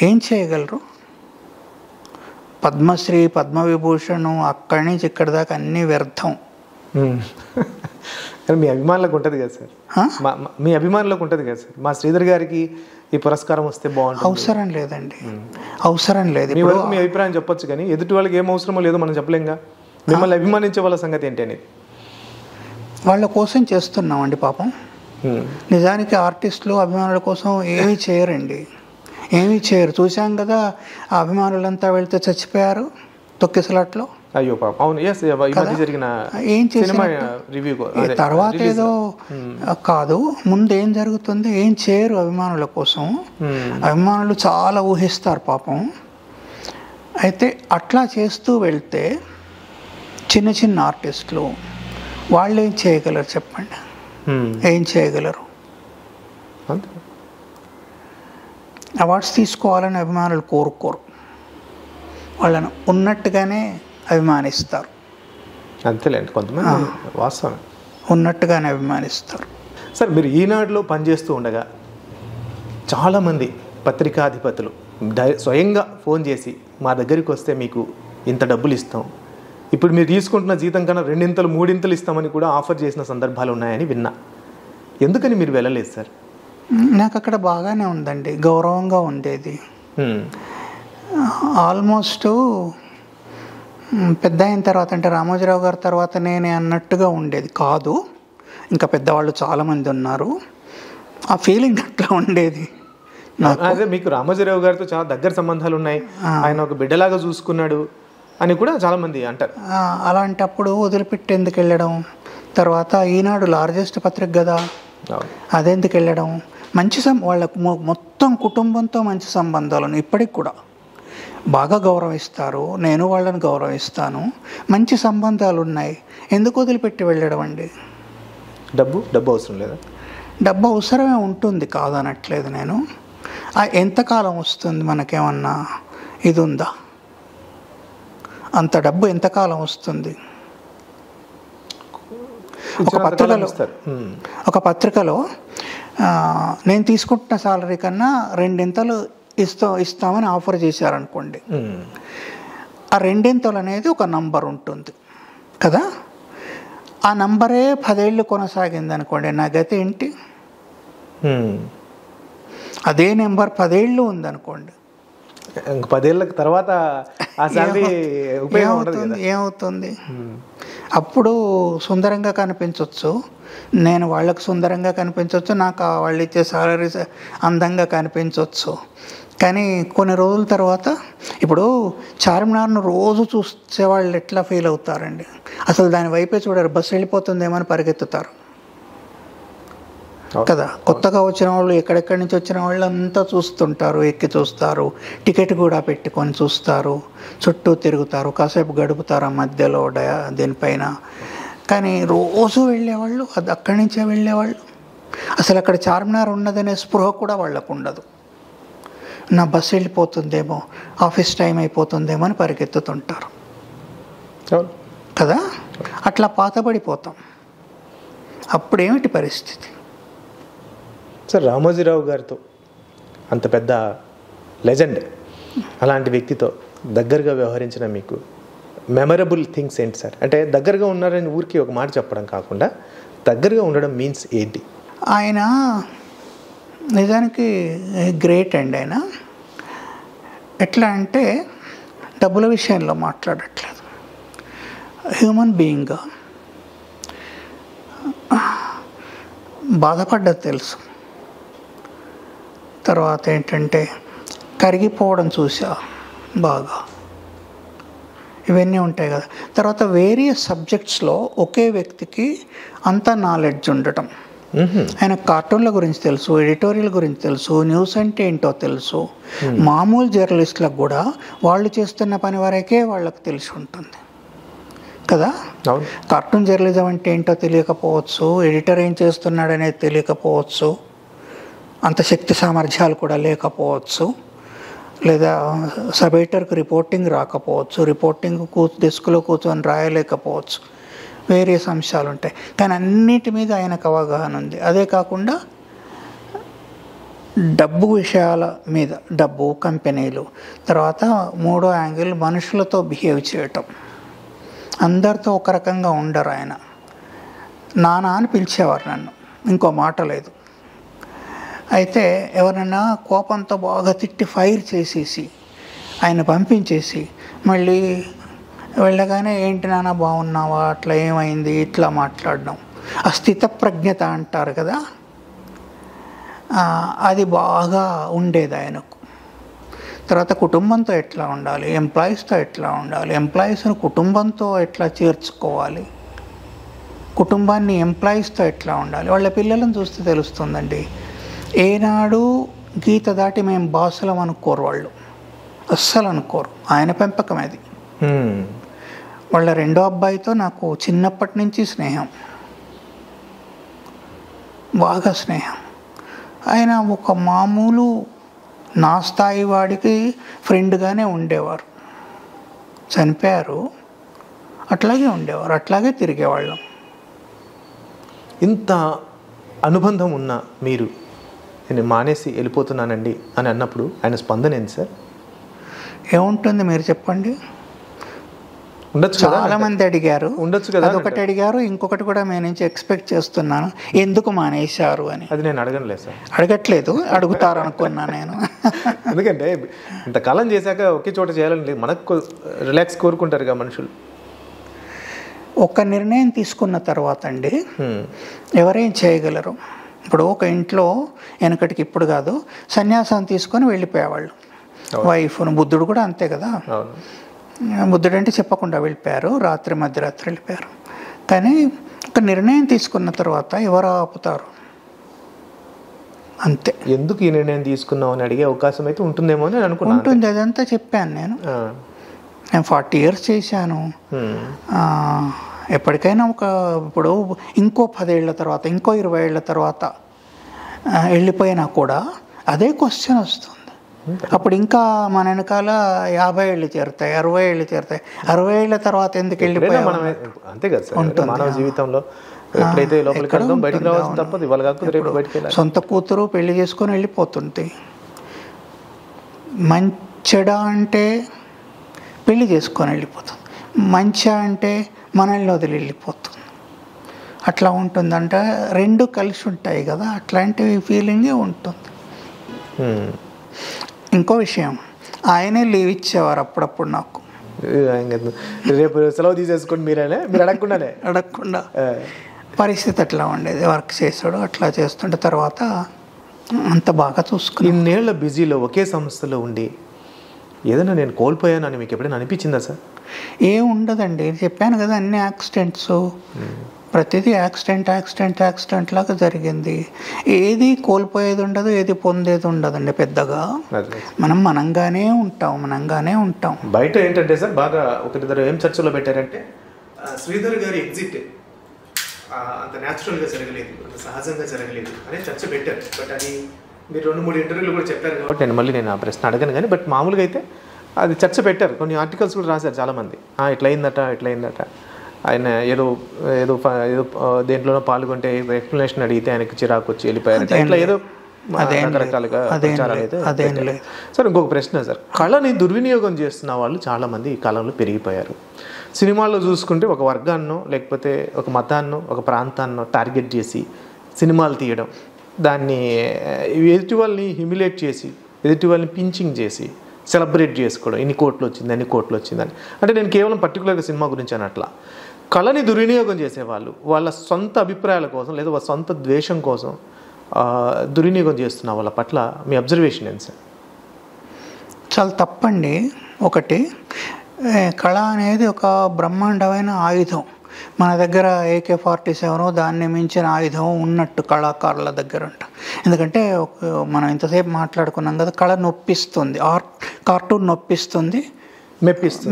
ఏం చేయగలరు? పద్మశ్రీ, పద్మవిభూషణ్, అక్కడి నుంచి ఇక్కడి దాకా అన్నీ వ్యర్థం. మీ అభిమానులకు ఉంటుంది కదా సార్, మీ అభిమానులకు ఉంటుంది కదా సార్, మా శ్రీధర్ గారికి ఈ పురస్కారం వస్తే బాగుంటుంది. అవసరం లేదండి, అవసరం లేదు. మీ అభిప్రాయం చెప్పొచ్చు, కానీ ఎదుటి వాళ్ళకి ఏం అవసరమో లేదో మనం చెప్పలేంగా. మిమ్మల్ని అభిమానించే వాళ్ళ సంగతి ఏంటి అనేది వాళ్ళ కోసం చేస్తున్నామండి. పాపం నిజానికి ఆర్టిస్టులు అభిమానుల కోసం ఏమీ చేయరండి, ఏమీ చేయరు. చూసాం కదా, ఆ అభిమానులంతా వెళ్తే చచ్చిపోయారు తొక్కిసలాట్లో. అయ్యో పాపం, అవును, జరిగిన ఏం చేసిన తర్వాత ఏదో కాదు, ముందు ఏం జరుగుతుంది? ఏం చేయరు అభిమానుల కోసం. అభిమానులు చాలా ఊహిస్తారు పాపం. అయితే అట్లా చేస్తూ వెళ్తే చిన్న చిన్న ఆర్టిస్టులు వాళ్ళు ఏం చేయగలరు చెప్పండి? ఏం చేయగలరు? అవార్డ్స్ తీసుకోవాలని అభిమానులు కోరుకోరు, వాళ్ళను ఉన్నట్టుగానే అభిమానిస్తారు. అంతేలేండి, కొంతమంది వాస్తవం, ఉన్నట్టుగానే అభిమానిస్తారు. సార్ మీరు ఈనాడులో పనిచేస్తూ ఉండగా చాలామంది పత్రికాధిపతులు స్వయంగా ఫోన్ చేసి మా దగ్గరికి వస్తే మీకు ఇంత డబ్బులు ఇస్తాం, ఇప్పుడు మీరు తీసుకుంటున్న జీతం కన్నా 2 3 ఇస్తామని కూడా ఆఫర్ చేసిన సందర్భాలు ఉన్నాయని విన్నా. ఎందుకని మీరు వెళ్ళలేదు సార్? నాకు అక్కడ బాగానే ఉందండి, గౌరవంగా ఉండేది. ఆల్మోస్ట్ పెద్ద అయిన తర్వాత అంటే రామోజీరావు గారి తర్వాత నేనే అన్నట్టుగా ఉండేది కాదు, ఇంకా పెద్దవాళ్ళు చాలామంది ఉన్నారు, ఆ ఫీలింగ్ అట్లా ఉండేది. అదే మీకు రామోజీరావు గారితో చాలా దగ్గర సంబంధాలు ఉన్నాయి, ఆయన ఒక బిడ్డలాగా చూసుకున్నాడు అని కూడా చాలామంది అంటారు. అలాంటప్పుడు వదిలిపెట్టి ఎందుకు వెళ్ళడం? తర్వాత ఈనాడు లార్జెస్ట్ పత్రిక కదా, అదెందుకు వెళ్ళడం? మంచి వాళ్ళకు మొత్తం కుటుంబంతో మంచి సంబంధాలను ఇప్పటికి కూడా బాగా గౌరవిస్తారు, నేను వాళ్ళని గౌరవిస్తాను, మంచి సంబంధాలు ఉన్నాయి, ఎందుకు వదిలిపెట్టి వెళ్ళడం అండి? డబ్బు అవసరం లేదా? డబ్బు అవసరమే ఉంటుంది, కాదనట్లేదు నేను. ఎంతకాలం వస్తుంది మనకేమన్నా ఇది ఉందా? అంత డబ్బు ఎంతకాలం వస్తుంది? ఒక పత్రికలో నేను తీసుకుంటున్న సాలరీ కన్నా 2 ఇస్తామని ఆఫర్ చేశారనుకోండి, ఆ 2 అనేది ఒక నంబర్ ఉంటుంది కదా, ఆ నంబరే 10 ఏళ్ళు కొనసాగింది అనుకోండి, నా గతి ఏంటి? అదే నెంబర్ 10 ఏళ్ళు ఉందనుకోండి, 10 ఏళ్ళ తర్వాత ఏమవుతుంది? అప్పుడు సుందరంగా కనిపించవచ్చు, నేను వాళ్ళకు సుందరంగా కనిపించవచ్చు, నాకు వాళ్ళు ఇచ్చే సాలరీ అందంగా కనిపించవచ్చు, కానీ కొన్ని రోజుల తర్వాత ఇప్పుడు చార్మినార్ను రోజు చూసే వాళ్ళు ఎట్లా ఫీల్ అవుతారండి? అసలు దాని వైపే చూడరు, బస్సు వెళ్ళిపోతుందేమో అని పరిగెత్తుతారు కదా. కొత్తగా వచ్చిన వాళ్ళు, ఎక్కడెక్కడి నుంచి వచ్చిన వాళ్ళు అంతా చూస్తుంటారు, ఎక్కి చూస్తారు, టికెట్ కూడా పెట్టుకొని చూస్తారు, చుట్టూ తిరుగుతారు, కాసేపు గడుపుతారు ఆ మధ్యలో దీనిపైన. కానీ రోజు వెళ్ళేవాళ్ళు, అది అక్కడి నుంచే వెళ్ళేవాళ్ళు, అసలు అక్కడ చార్మినార్ ఉన్నదనే స్పృహ కూడా వాళ్ళకు ఉండదు. నా బస్సు వెళ్ళిపోతుందేమో, ఆఫీస్ టైం అయిపోతుందేమో అని పరిగెత్తుతుంటారు కదా. అట్లా పాతబడిపోతాం. అప్పుడేమిటి పరిస్థితి? సార్, రామోజీరావు గారితో అంత పెద్ద లెజెండ్, అలాంటి వ్యక్తితో దగ్గరగా వ్యవహరించిన మీకు మెమరబుల్ థింగ్స్ ఏంటి సార్? అంటే దగ్గరగా ఉన్నారని ఊరికి ఒక మాట చెప్పడం కాకుండా దగ్గరగా ఉండడం మీన్స్ ఏంటి? ఆయన నిజానికి గ్రేట్ అండి. ఆయన ఎట్లా అంటే డబ్బుల విషయంలో మాట్లాడట్లేదు, హ్యూమన్ బీయింగ్గా బాధపడ్డది తెలుసు. తర్వాత ఏంటంటే కరిగిపోవడం చూసా బాగా, ఇవన్నీ ఉంటాయి కదా. తర్వాత వేరియస్ సబ్జెక్ట్స్లో ఒకే వ్యక్తికి అంత నాలెడ్జ్ ఉండటం. ఆయన కార్టూన్ల గురించి తెలుసు, ఎడిటోరియల్ గురించి తెలుసు, న్యూస్ అంటే ఏంటో తెలుసు. మామూలు జర్నలిస్టులకు కూడా వాళ్ళు చేస్తున్న పని వరకే వాళ్ళకు తెలిసి ఉంటుంది కదా. కార్టూన్ జర్నలిజం అంటే ఏంటో తెలియకపోవచ్చు, ఎడిటర్ ఏం చేస్తున్నాడు అనేది తెలియకపోవచ్చు, అంత శక్తి సామర్థ్యాలు కూడా లేకపోవచ్చు, లేదా సబ్ ఎడిటర్కి రిపోర్టింగ్ రాకపోవచ్చు, రిపోర్టింగ్ డెస్క్లో కూర్చొని రాయలేకపోవచ్చు, వేరియస్ అంశాలు ఉంటాయి. కానీ అన్నిటి మీద ఆయనకు అవగాహన ఉంది. అదే కాకుండా డబ్బు విషయాల మీద, డబ్బు, కంపెనీలు, తర్వాత మూడో యాంగిల్ మనుషులతో బిహేవ్ చేయటం. అందరితో ఒక రకంగా ఉండరు ఆయన. నాన్న అని పిలిచేవారు నన్ను, ఇంకో మాట లేదు. అయితే ఎవరైనా కోపంతో బాగా తిట్టి ఫైర్ చేసేసి ఆయన పంపించేసి మళ్ళీ వెళ్ళగానే ఏంటి నాన్న బాగున్నావా, అట్లా ఏమైంది, ఇట్లా మాట్లాడడం, ఆ స్థితప్రజ్ఞత అంటారు కదా, అది బాగా ఉండేది ఆయనకు. తర్వాత కుటుంబంతో ఎట్లా ఉండాలి, ఎంప్లాయీస్తో ఎట్లా ఉండాలి, ఎంప్లాయీస్ను కుటుంబంతో ఎట్లా చేర్చుకోవాలి, కుటుంబాన్ని ఎంప్లాయీస్తో ఎట్లా ఉండాలి. వాళ్ళ పిల్లలను చూస్తే తెలుస్తుందండి. ఏనాడు గీత దాటి మేము బాసులం అనుకోరు వాళ్ళు, అస్సలు అనుకోరు. ఆయన పెంపకం అది. వాళ్ళ రెండో అబ్బాయితో నాకు చిన్నప్పటి నుంచి స్నేహం, బాగా స్నేహం. ఆయన ఒక మామూలు నా స్థాయి వాడికి ఫ్రెండ్గానే ఉండేవారు. చనిపోయారు, అట్లాగే ఉండేవారు, అట్లాగే తిరిగేవాళ్ళం. ఇంత అనుబంధం ఉన్న మీరు నేను మానేసి వెళ్ళిపోతున్నానండి అని అన్నప్పుడు ఆయన స్పందన ఏంటి సార్? ఏముంటుంది మీరు చెప్పండి. ఉండొచ్చు కదా, చాలా మంది అడిగారు, ఉండొచ్చు కదా. అదొకటి అడిగారు, ఇంకొకటి కూడా మీ నుంచి ఎక్స్పెక్ట్ చేస్తున్నాను, ఎందుకు మానేశారు అని. అది నేను అడగలేదు సార్. అడగట్లేదు, అడుగుతారు అనుకున్నా నేను. ఎందుకంటే ఇంతకాలం చేశాక ఒకే చోట చేయాలని లేదు, మనకు రిలాక్స్ కోరుకుంటారు కదా మనుషులు. ఒక నిర్ణయం తీసుకున్న తర్వాత అండి ఎవరేం చేయగలరు. ఇప్పుడు ఒక ఇంట్లో వెనకటికి ఇప్పుడు కాదు, సన్యాసం తీసుకొని వెళ్ళిపోయేవాళ్ళు వైఫ్ను. బుద్ధుడు కూడా అంతే కదా, బుద్ధుడు అంటే చెప్పకుండా వెళ్ళిపోయారు, రాత్రి మధ్యరాత్రి వెళ్ళిపోయారు. కానీ ఒక నిర్ణయం తీసుకున్న తర్వాత ఎవరు ఆపుతారు? అంతే. ఎందుకు ఈ నిర్ణయం తీసుకున్నావు అని అడిగే అవకాశం అయితే ఉంటుందేమో అని అనుకున్నాను. ఉంటుంది, అదంతా చెప్పాను నేను. 40 years చేశాను. ఎప్పటికైనా ఇప్పుడు ఇంకో 10 ఏళ్ల తర్వాత, ఇంకో 20 ఏళ్ల తర్వాత వెళ్ళిపోయినా కూడా అదే క్వశ్చన్ వస్తుంది. అప్పుడు ఇంకా మన వెనకాల 50 ఏళ్ళు చేరుతాయి, 60 ఏళ్ళు చేరుతాయి. 60 ఏళ్ల తర్వాత ఎందుకు వెళ్ళిపోయాం? అంతే కదా సార్, మానవ జీవితంలో ఎప్పుడైతే లోపలికి వెళ్తాం బయటకు రావాల్సి తప్పదు. ఇవాళ కాకపోతే రేపు బయటకు వెళ్ళాలి. సొంత కూతురు పెళ్లి చేసుకొని వెళ్ళిపోతుంది. మంచెడా అంటే పెళ్లి చేసుకొని వెళ్ళిపోతుంది, మంచిగా అంటే మనల్ని వదిలి వెళ్ళిపోతుంది. అట్లా ఉంటుందంట, రెండు కలిసి ఉంటాయి కదా, అట్లాంటి ఫీలింగే ఉంటుంది. ఇంకో విషయం, ఆయనే లీవ్ ఇచ్చేవారు అప్పుడప్పుడు నాకు. రేపు సెలవు తీసేసుకొని మీరు అడగకుండా పరిస్థితి అట్లా ఉండేది. వర్క్ చేసాడు, అట్లా చేస్తుంటే తర్వాత అంత బాగా చూసుకుని. ఇన్నేళ్ల బిజీలో ఒకే సంస్థలో ఉండి ఏదైనా నేను కోల్పోయాను అని మీకు ఎప్పుడైనా అనిపించిందా సార్? ఏం ఉండదండి, చెప్పాను కదా, అన్ని యాక్సిడెంట్స్, ప్రతిదీ యాక్సిడెంట్ లాగా జరిగింది. ఏది కోల్పోయేది ఉండదు, ఏది పొందేది ఉండదండి పెద్దగా. మనంగానే ఉంటాం. బయట ఏంటంటే సార్ బాగా ఒకరిద్దరు ఏం చర్చలో పెట్టారంటే, శ్రీధర్ గారి ఎగ్జిట్ అంత న్యాచురల్గా జరగలేదు, సహజంగా జరగలేదు అనే చర్చ పెట్టారు. బట్ అది మీరు 2-3 ఇంటర్వ్యూలు కూడా చెప్పారు కాబట్టి నేను ఆ ప్రశ్న అడగను. కానీ బట్ మామూలుగా అయితే అది చర్చ పెట్టారు, కొన్ని ఆర్టికల్స్ కూడా రాశారు చాలామంది. ఇట్లయిందట ఆయన ఏదో దేంట్లోనో పాల్గొంటే ఎక్స్ప్లెనేషన్ అడిగితే ఆయనకి చిరాకు వచ్చి వెళ్ళిపోయారు, ఇట్లా ఏదో రకరకాలుగా ప్రచారాలు అయితే. సార్ ఇంకొక ప్రశ్న సార్, కళని దుర్వినియోగం చేస్తున్న వాళ్ళు చాలామంది ఈ కాలంలో పెరిగిపోయారు. సినిమాల్లో చూసుకుంటే ఒక వర్గాన్నో లేకపోతే ఒక మతాన్నో ఒక ప్రాంతాన్నో టార్గెట్ చేసి సినిమాలు తీయడం, దాన్ని ఎదుటి వాళ్ళని హ్యూమిలేట్ చేసి ఎదుటి వాళ్ళని పించింగ్ చేసి సెలబ్రేట్ చేసుకోవడం, అన్ని కోట్లు వచ్చిందని. అంటే నేను కేవలం పర్టికులర్గా సినిమా గురించి అనట్లా, కళని దుర్వినియోగం చేసేవాళ్ళు వాళ్ళ సొంత అభిప్రాయాల కోసం లేదా వాళ్ళ సొంత ద్వేషం కోసం దుర్వినియోగం చేస్తున్న వాళ్ళ పట్ల మీ అబ్జర్వేషన్ ఏంటి సార్? చాలా తప్పండి. ఒకటి, కళ అనేది ఒక బ్రహ్మాండమైన ఆయుధం. మన దగ్గర AK-47 దాన్ని మించిన ఆయుధం ఉన్నట్టు కళాకారుల దగ్గర అంట. ఎందుకంటే మనం ఇంతసేపు మాట్లాడుకున్నాం కదా, కళ నొప్పిస్తుంది, కార్టూన్ నొప్పిస్తుంది,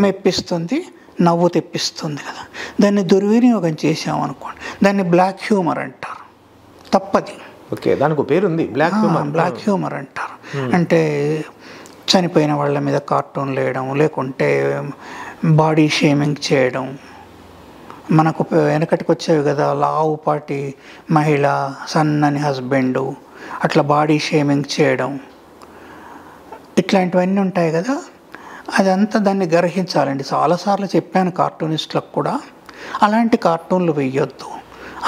మెప్పిస్తుంది, నవ్వు తెప్పిస్తుంది కదా. దాన్ని దుర్వినియోగం చేసామనుకోండి, దాన్ని బ్లాక్ హ్యూమర్ అంటారు. తప్పది. ఓకే, దానికి పేరు ఉంది, బ్లాక్ హ్యూమర్ అంటారు. అంటే చనిపోయిన వాళ్ళ మీద కార్టూన్ వేయడం, లేకుంటే బాడీ షేమింగ్ చేయడం. మనకు వెనకటికి వచ్చేవి కదా, లావుపాటి మహిళ, సన్నని హస్బెండు, అట్లా బాడీ షేమింగ్ చేయడం, ఇట్లాంటివన్నీ ఉంటాయి కదా. అదంతా దాన్ని గ్రహించాలండి. చాలాసార్లు చెప్పాను కార్టూనిస్టులకు కూడా, అలాంటి కార్టూన్లు వేయొద్దు.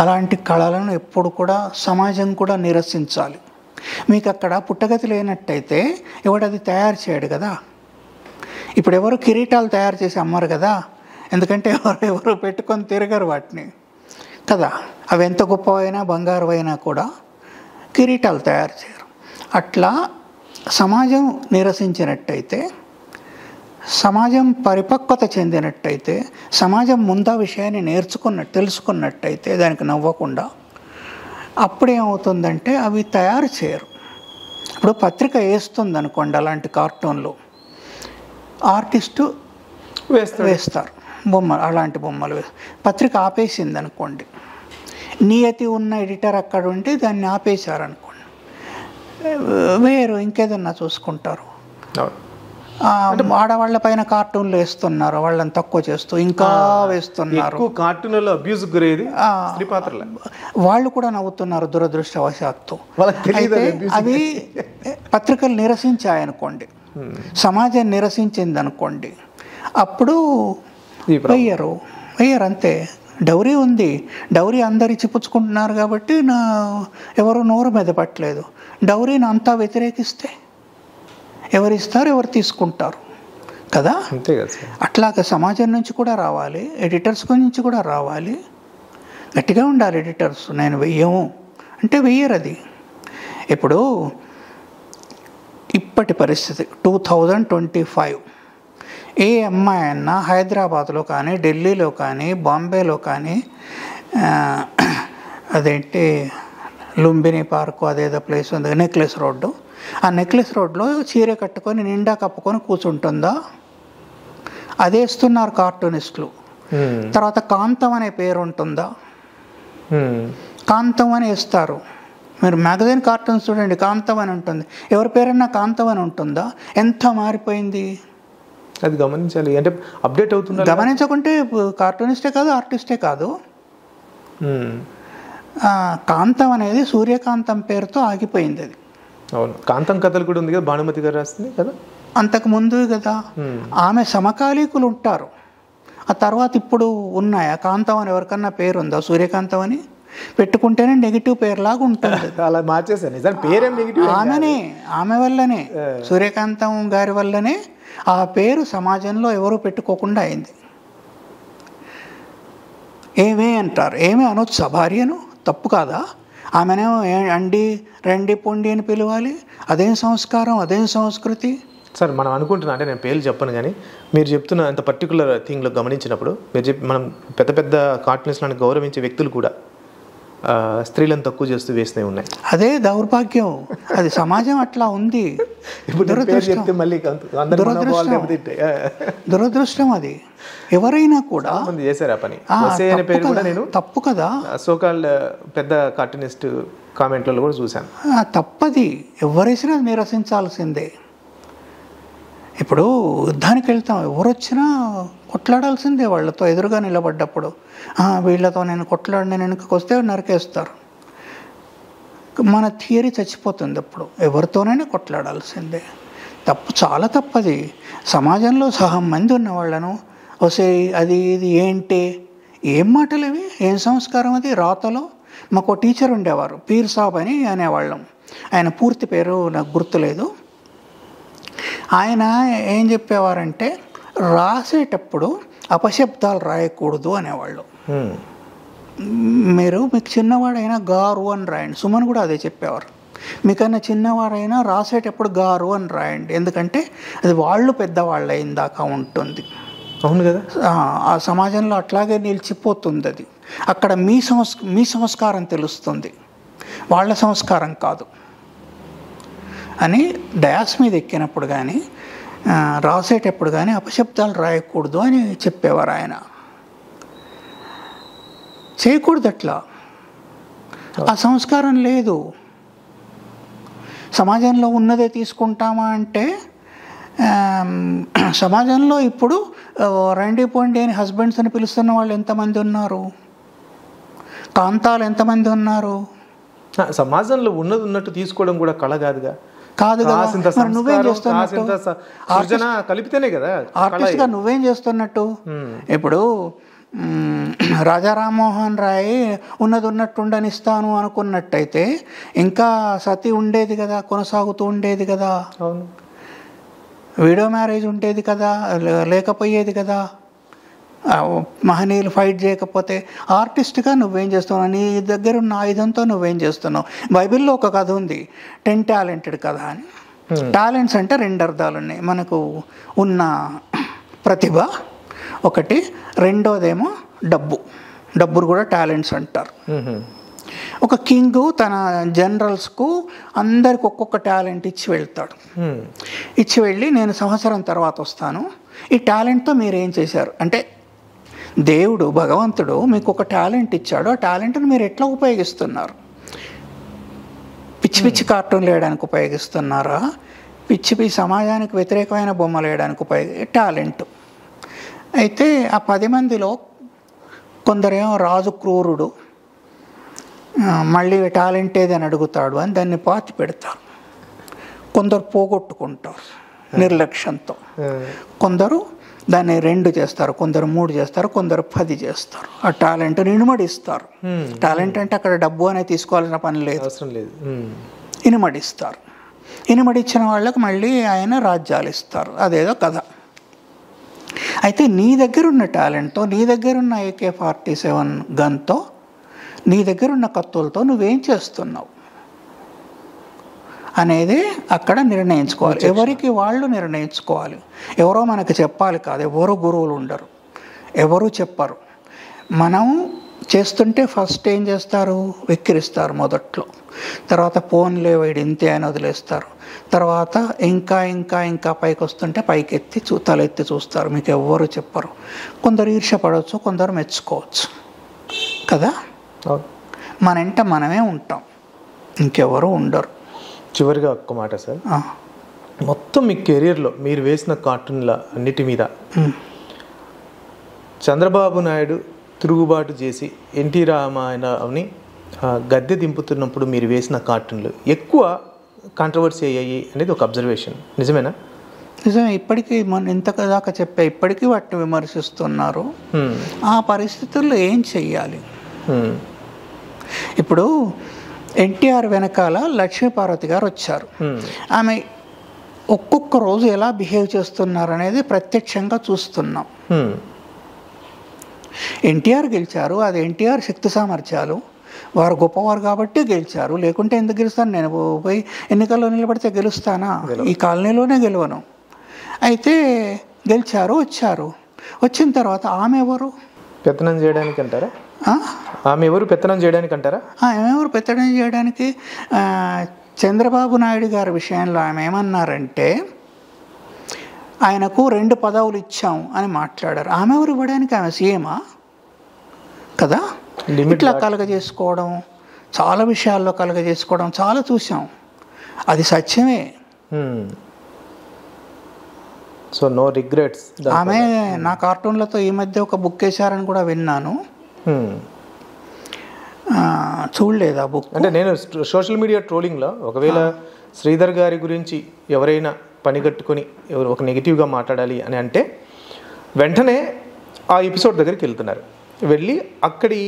అలాంటి కళలను ఎప్పుడు కూడా సమాజం కూడా నిరసించాలి. మీకు అక్కడ పుట్టగతి లేనట్టయితే ఎవడది తయారు చేయడు కదా. ఇప్పుడు ఎవరు కిరీటాలు తయారు చేసి అమ్మరు కదా, ఎందుకంటే ఎవరు పెట్టుకొని తిరగరు వాటిని కదా. అవి ఎంత గొప్పవైనా బంగారు అయినా కూడా కిరీటాలు తయారు చేయరు. అట్లా సమాజం నిరసించినట్టయితే, సమాజం పరిపక్వత చెందినట్టయితే, సమాజం ముందా విషయాన్ని తెలుసుకున్నట్టయితే దానికి నవ్వకుండా, అప్పుడేమవుతుందంటే అవి తయారు చేయరు. ఇప్పుడు పత్రిక వేస్తుంది అనుకోండి, అలాంటి కార్టూన్లు ఆర్టిస్టు వేస్తారు బొమ్మలు, అలాంటి బొమ్మలు పత్రిక ఆపేసింది అనుకోండి, నియతి ఉన్న ఎడిటర్ అక్కడ ఉంటే దాన్ని ఆపేశారనుకోండి, వేరు ఇంకేదన్నా చూసుకుంటారు. ఆడవాళ్ళ పైన కార్టూన్లు వేస్తున్నారు, వాళ్ళని తక్కువ చేస్తూ ఇంకా వేస్తున్నారు. కార్టూన్లలో అబ్యూస్ గురేది స్త్రీ పాత్రలు, వాళ్ళు కూడా నవ్వుతున్నారు దురదృష్టవశాత్తు. అయితే అవి పత్రికలు నిరసించాయనుకోండి, సమాజం నిరసించింది అనుకోండి, అప్పుడు వెయ్యరు అంతే. డౌరీ ఉంది, డౌరీ అందరు ఇచ్చిపుచ్చుకుంటున్నారు కాబట్టి ఎవరు నోరు మెదపట్లేదు. డౌరీని అంతా వ్యతిరేకిస్తే ఎవరిస్తారు, ఎవరు తీసుకుంటారు కదా. అట్లాగే సమాజం నుంచి కూడా రావాలి, ఎడిటర్స్ నుంచి కూడా రావాలి, గట్టిగా ఉండాలి ఎడిటర్స్. నేను వెయ్యము అంటే వెయ్యరు. అది ఇప్పుడు ఇప్పటి పరిస్థితి 2025, ఏ అమ్మాయి అన్నా హైదరాబాద్లో కానీ, ఢిల్లీలో కానీ, బాంబేలో కానీ, అదేంటి లుంబిని పార్కు అదేదో ప్లేస్ ఉంది, నెక్లెస్ రోడ్డు, ఆ నెక్లెస్ రోడ్లో చీర కట్టుకొని నిండా కప్పుకొని కూర్చుంటుందా? అదేస్తున్నారు కార్టూనిస్టులు. తర్వాత కాంతం అనే పేరు ఉంటుందా? కాంతం అని వేస్తారు. మీరు మ్యాగజైన్ కార్టూన్స్ చూడండి, కాంతం అని ఉంటుంది. ఎవరి పేరన్నా కాంతం అని ఉంటుందా? ఎంత మారిపోయింది అది గమనించాలి. అంటే అప్డేట్ అవుతుంది. గమనించకుంటే కార్టూనిస్టే కాదు, ఆర్టిస్టే కాదు. కాంతం అనేది సూర్యకాంతం పేరుతో ఆగిపోయింది. అది అవును, కాంతం కథలు కూడా ఉంది కదా, భానుమతి గారు రాస్తుంది కదా, అంతకు ముందు కదా. ఆమె సమకాలీకులు ఉంటారు. ఆ తర్వాత ఇప్పుడు ఉన్నాయా కాంతం అని ఎవరికన్నా పేరు ఉందా? సూర్యకాంతం అని పెట్టుకుంటేనే నెగిటివ్ పేరులాగా ఉంటుంది. అలా మార్చేసాను పేరేం నెగిటివ్. ఆమె వల్లనే, సూర్యకాంతం గారి వల్లనే ఆ పేరు సమాజంలో ఎవరు పెట్టుకోకుండా అయింది. ఏమే అంటారు, ఏమే అనొచ్చు భార్యను, తప్పు కాదా? ఆమెనేమో అండి రండి పొండి అని పిలవాలి. అదేం సంస్కారం, అదేం సంస్కృతి? సార్ మనం అనుకుంటున్నా, అంటే నేను పేర్లు చెప్పను కానీ మీరు చెప్తున్న అంత పర్టికులర్ థింగ్లో గమనించినప్పుడు మీరు మనం పెద్ద పెద్ద కార్టూనిస్ట్లను గౌరవించే వ్యక్తులు కూడా స్త్రీలను తక్కువ చేస్తూ వేస్తూనే ఉన్నాయి. అదే దౌర్భాగ్యం, అది సమాజం అట్లా ఉంది. దురదృష్టం అది. ఎవరైనా కూడా చేశారు ఆ పని. నేను తప్పు కదా, సోకాల్డ్ పెద్ద కార్టూనిస్ట్ కామెంట్లలో కూడా చూశాను. తప్పది, ఎవరేసినా నిరసించాల్సిందే. ఇప్పుడు యుద్ధానికి వెళ్తాం, ఎవరు వచ్చినా కొట్లాడాల్సిందే వాళ్ళతో. ఎదురుగా నిలబడ్డప్పుడు వీళ్ళతో నేను కొట్లాడిన వెనుకకు వస్తే నరికేస్తారు. మన థియరీ చచ్చిపోతుంది. అప్పుడు ఎవరితోనైనా కొట్లాడాల్సిందే. తప్పు, చాలా తప్పది. సమాజంలో సహం మంది ఉన్న వాళ్ళను వసే అది ఇది ఏంటి, ఏం మాటలు ఇవి, ఏం సంస్కారం అది? రాతలో మాకు టీచర్ ఉండేవారు, పీర్ సాబ్ అని అనేవాళ్ళం. ఆయన పూర్తి పేరు నాకు గుర్తులేదు. ఆయన ఏం చెప్పేవారంటే రాసేటప్పుడు అపశబ్దాలు రాయకూడదు అనేవాళ్ళు. మీరు మీకు చిన్నవాడైనా గారు అని రాయండి. సుమన్ కూడా అదే చెప్పేవారు. మీకన్నా చిన్నవాడైనా రాసేటప్పుడు గారు అని రాయండి, ఎందుకంటే అది వాళ్ళు పెద్దవాళ్ళు అయిందాకా ఉంటుంది. అవును కదా, ఆ సమాజంలో అట్లాగే నిలిచిపోతుంది. అది అక్కడ మీ సంస్కారం తెలుస్తుంది, వాళ్ళ సంస్కారం కాదు అని. డయాస్ మీద ఎక్కినప్పుడు కానీ రాసేటప్పుడు కానీ అపశబ్దాలు రాయకూడదు అని చెప్పేవారు ఆయన. చేయకూడదు అట్లా, ఆ సంస్కారం లేదు. సమాజంలో ఉన్నదే తీసుకుంటామా అంటే, సమాజంలో ఇప్పుడు రండి పోండి అని హస్బెండ్స్ అని పిలుస్తున్న వాళ్ళు ఎంతమంది ఉన్నారు? కాంతాలు ఎంతమంది ఉన్నారు? సమాజంలో ఉన్నది ఉన్నట్టు తీసుకోవడం కూడా కళ కాదుగా. కాదు కదా, నువ్వేం చేస్తున్నట్టు? కలిపితేనే కదా ఆర్టిస్ట్గా నువ్వేం చేస్తున్నట్టు? ఇప్పుడు రాజా రామ్మోహన్ రాయ్ ఉన్నది ఉన్నట్టు ఉండనిస్తాను అనుకున్నట్టయితే ఇంకా సతీ ఉండేది కదా, కొనసాగుతూ ఉండేది కదా, వీడియో మ్యారేజ్ ఉండేది కదా, లేకపోయేది కదా. మహనీయులు ఫైట్ చేయకపోతే ఆర్టిస్ట్గా నువ్వేం చేస్తున్నావు? నీ దగ్గర ఉన్న ఆయుధంతో నువ్వేం చేస్తున్నావు? బైబిల్లో ఒక కథ ఉంది, 10 టాలెంటెడ్ కథ అని. టాలెంట్స్ అంటే 2 అర్థాలు ఉన్నాయి. మనకు ఉన్న ప్రతిభ ఒకటి, రెండోదేమో డబ్బును కూడా టాలెంట్స్ అంటారు. ఒక కింగ్ తన జనరల్స్కు అందరికి ఒక్కొక్క టాలెంట్ ఇచ్చి వెళ్తాడు. ఇచ్చి వెళ్ళి నేను సంవత్సరం తర్వాత వస్తాను, ఈ టాలెంట్తో మీరు ఏం చేశారు అంటే, దేవుడు భగవంతుడు మీకు ఒక టాలెంట్ ఇచ్చాడు, ఆ టాలెంట్ని మీరు ఎట్లా ఉపయోగిస్తున్నారు? పిచ్చి పిచ్చి కార్టూన్లు వేయడానికి ఉపయోగిస్తున్నారా? పిచ్చి సమాజానికి వ్యతిరేకమైన బొమ్మలు వేయడానికి టాలెంట్. అయితే ఆ 10 మందిలో కొందరేమో రాజు క్రూరుడు, మళ్ళీ టాలెంట్ ఏదని అడుగుతాడు అని దాన్ని పాతి పెడతారు. కొందరు పోగొట్టుకుంటారు నిర్లక్ష్యంతో, కొందరు దాన్ని 2 చేస్తారు, కొందరు 3 చేస్తారు, కొందరు 10 చేస్తారు. ఆ టాలెంట్ని ఇనుమడిస్తారు. టాలెంట్ అంటే అక్కడ డబ్బు అనేది తీసుకోవాల్సిన పని లేదు, ఇనుమడిస్తారు. ఇనుమడిచ్చిన వాళ్ళకి మళ్ళీ ఆయన రాజ్యాలు ఇస్తారు. అదేదో కథ. అయితే నీ దగ్గర ఉన్న టాలెంట్తో, నీ దగ్గర ఉన్న AK-47 గన్తో, నీ దగ్గర ఉన్న కత్తులతో నువ్వేం చేస్తున్నావు అనేది అక్కడ నిర్ణయించుకోవాలి. ఎవరికి వాళ్ళు నిర్ణయించుకోవాలి. ఎవరో మనకు చెప్పాలి కాదు. ఎవరు గురువులు ఉండరు, ఎవరు చెప్పరు. మనం చేస్తుంటే ఫస్ట్ ఏం చేస్తారు, వెక్కిరిస్తారు మొదట్లో. తర్వాత ఫోన్లే వీడు ఇంతే అని వదిలేస్తారు. తర్వాత ఇంకా ఇంకా ఇంకా పైకి వస్తుంటే పైకెత్తి తలెత్తి చూస్తారు. మీకు ఎవ్వరు చెప్పరు. కొందరు ఈర్ష్యపడవచ్చు, కొందరు మెచ్చుకోవచ్చు కదా. మన ఇంట మనమే ఉంటాం, ఇంకెవరు ఉండరు. చివరిగా ఒక్క మాట సార్, మొత్తం మీ కెరీర్లో మీరు వేసిన కార్టూన్ల అన్నిటి మీద చంద్రబాబు నాయుడు తిరుగుబాటు చేసి ఎన్టీ రామారావుని గద్దె దింపుతున్నప్పుడు మీరు వేసిన కార్టూన్లు ఎక్కువ కాంట్రవర్సీ అయ్యాయి అనేది ఒక అబ్జర్వేషన్. నిజమేనా? నిజమే. ఇప్పటికీ మనం ఇంతదాకా చెప్పే ఇప్పటికీ వాటిని విమర్శిస్తున్నారు. ఆ పరిస్థితుల్లో ఏం చెయ్యాలి? ఇప్పుడు ఎన్టీఆర్ వెనకాల లక్ష్మీపార్వతి గారు వచ్చారు. ఆమె ఒక్కొక్క రోజు ఎలా బిహేవ్ చేస్తున్నారు అనేది ప్రత్యక్షంగా చూస్తున్నాం. ఎన్టీఆర్ గెలిచారు, అది ఎన్టీఆర్ శక్తి సామర్థ్యాలు. వారు గొప్పవారు కాబట్టి గెలిచారు, లేకుంటే ఎందుకు గెలుస్తాను? నేను పోయి ఎన్నికల్లో నిలబడితే గెలుస్తానా? ఈ కాలనీలోనే గెలవను. అయితే గెలిచారు, వచ్చారు. వచ్చిన తర్వాత ఆమె ఎవరు పెత్తనం చేయడానికి అంటారా? ఆమె ఎవరు పెత్తనం చేయడానికి అంటారా? ఆమె ఎవరు పెత్తనం చేయడానికి? చంద్రబాబు నాయుడు గారి విషయంలో ఆమె ఏమన్నారంటే, ఆయనకు 2 పదవులు ఇచ్చాం అని మాట్లాడారు. ఆమె ఎవరు ఇవ్వడానికి? ఆమె సీఎమా కదా. ఇట్లా కలగజేసుకోవడం, చాలా విషయాల్లో కలగజేసుకోవడం చాలా చూసాం. అది సత్యమే. So no regrets. ఆమె నా కార్టూన్లతో ఈ మధ్య ఒక బుక్ వేశారని కూడా విన్నాను. చూడలేదా బుక్? అంటే నేను సోషల్ మీడియా ట్రోలింగ్లో ఒకవేళ శ్రీధర్ గారి గురించి ఎవరైనా పనిగట్టుకొని ఒక నెగిటివ్గా మాట్లాడాలి అని అంటే వెంటనే ఆ ఎపిసోడ్ దగ్గరికి వెళ్తున్నారు. వెళ్ళి అక్కడి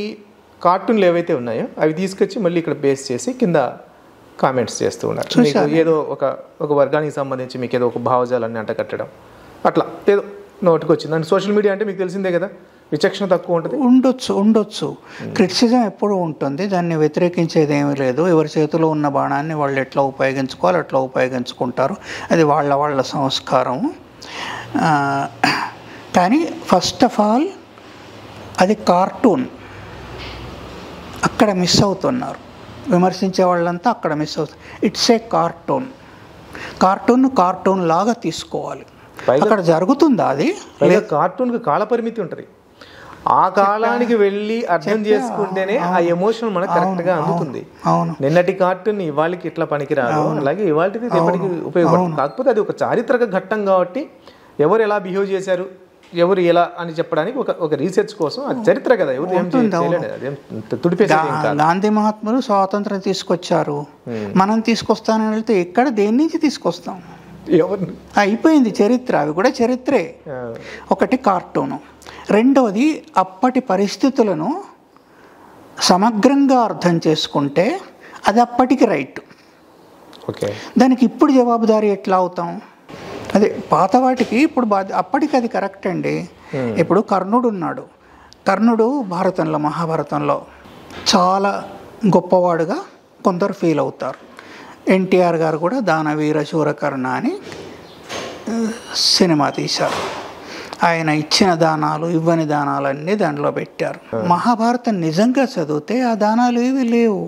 కార్టూన్లు ఏవైతే ఉన్నాయో అవి తీసుకొచ్చి మళ్ళీ ఇక్కడ బేస్ చేసి కింద కామెంట్స్ చేస్తూ ఉన్నారు. మీకు ఏదో ఒక వర్గానికి సంబంధించి మీకు ఏదో ఒక భావజాలాన్ని అంటకట్టడం, అట్లా ఏదో నోటికి వచ్చింది. అంటే సోషల్ మీడియా అంటే మీకు తెలిసిందే కదా, విచక్షణ తక్కువ ఉంటుంది. ఉండొచ్చు. క్రిటిసిజం ఎప్పుడూ ఉంటుంది, దాన్ని వ్యతిరేకించేది ఏమీ లేదు. ఎవరి చేతిలో ఉన్న బాణాన్ని వాళ్ళు ఎట్లా ఉపయోగించుకోవాలి అట్లా ఉపయోగించుకుంటారు. అది వాళ్ళ సంస్కారం. కానీ ఫస్ట్ ఆఫ్ ఆల్ అది కార్టూన్, అక్కడ మిస్ అవుతున్నారు. విమర్శించే వాళ్ళంతా అక్కడ మిస్ అవుతుంది. ఇట్స్ ఏ కార్టూన్ లాగా తీసుకోవాలి. అక్కడ జరుగుతుందా? అది కార్టూన్కి కాల పరిమితి ఉంటుంది. ఆ కాలానికి వెళ్ళి అర్థం చేసుకుంటేనే ఆ ఎమోషన్ మనకు కరెక్ట్గా అందుతుంది. నిన్నటి కార్టూన్ ఇవాళకి ఇట్లా పనికిరాదు, అలాగే ఇవాళకి రేపటికి ఉపయోగపడుతుంది. కాకపోతే అది ఒక చారిత్రక ఘట్టం కాబట్టి ఎవరు ఎలా బిహేవ్ చేశారు, ఎవరు ఎలా అని చెప్పడానికి ఒక రీసెర్చ్ కోసం అది చరిత్ర కదా. ఎవరు గాంధీ మహాత్ములు స్వాతంత్రం తీసుకొచ్చారు, మనం తీసుకొస్తానని వెళ్తే ఎక్కడ దేని నుంచి తీసుకొస్తాం? అయిపోయింది చరిత్ర. అవి కూడా చరిత్రే. ఒకటి కార్టూను, రెండవది అప్పటి పరిస్థితులను సమగ్రంగా అర్థం చేసుకుంటే అది అప్పటికి రైట్. దానికి ఇప్పుడు జవాబుదారీ ఎట్లా అవుతాం? అదే పాత వాటికి ఇప్పుడు అప్పటికి అది కరెక్ట్ అండి. ఇప్పుడు కర్ణుడు ఉన్నాడు. కర్ణుడు మహాభారతంలో చాలా గొప్పవాడుగా కొందరు ఫీల్ అవుతారు. ఎన్టీఆర్ గారు కూడా దానవీర శూరకర్ణ అని సినిమా తీశారు. ఆయన ఇచ్చిన దానాలు ఇవ్వని దానాలన్నీ దాంట్లో పెట్టారు. మహాభారతం నిజంగా చదివితే ఆ దానాలు ఏవి లేవు.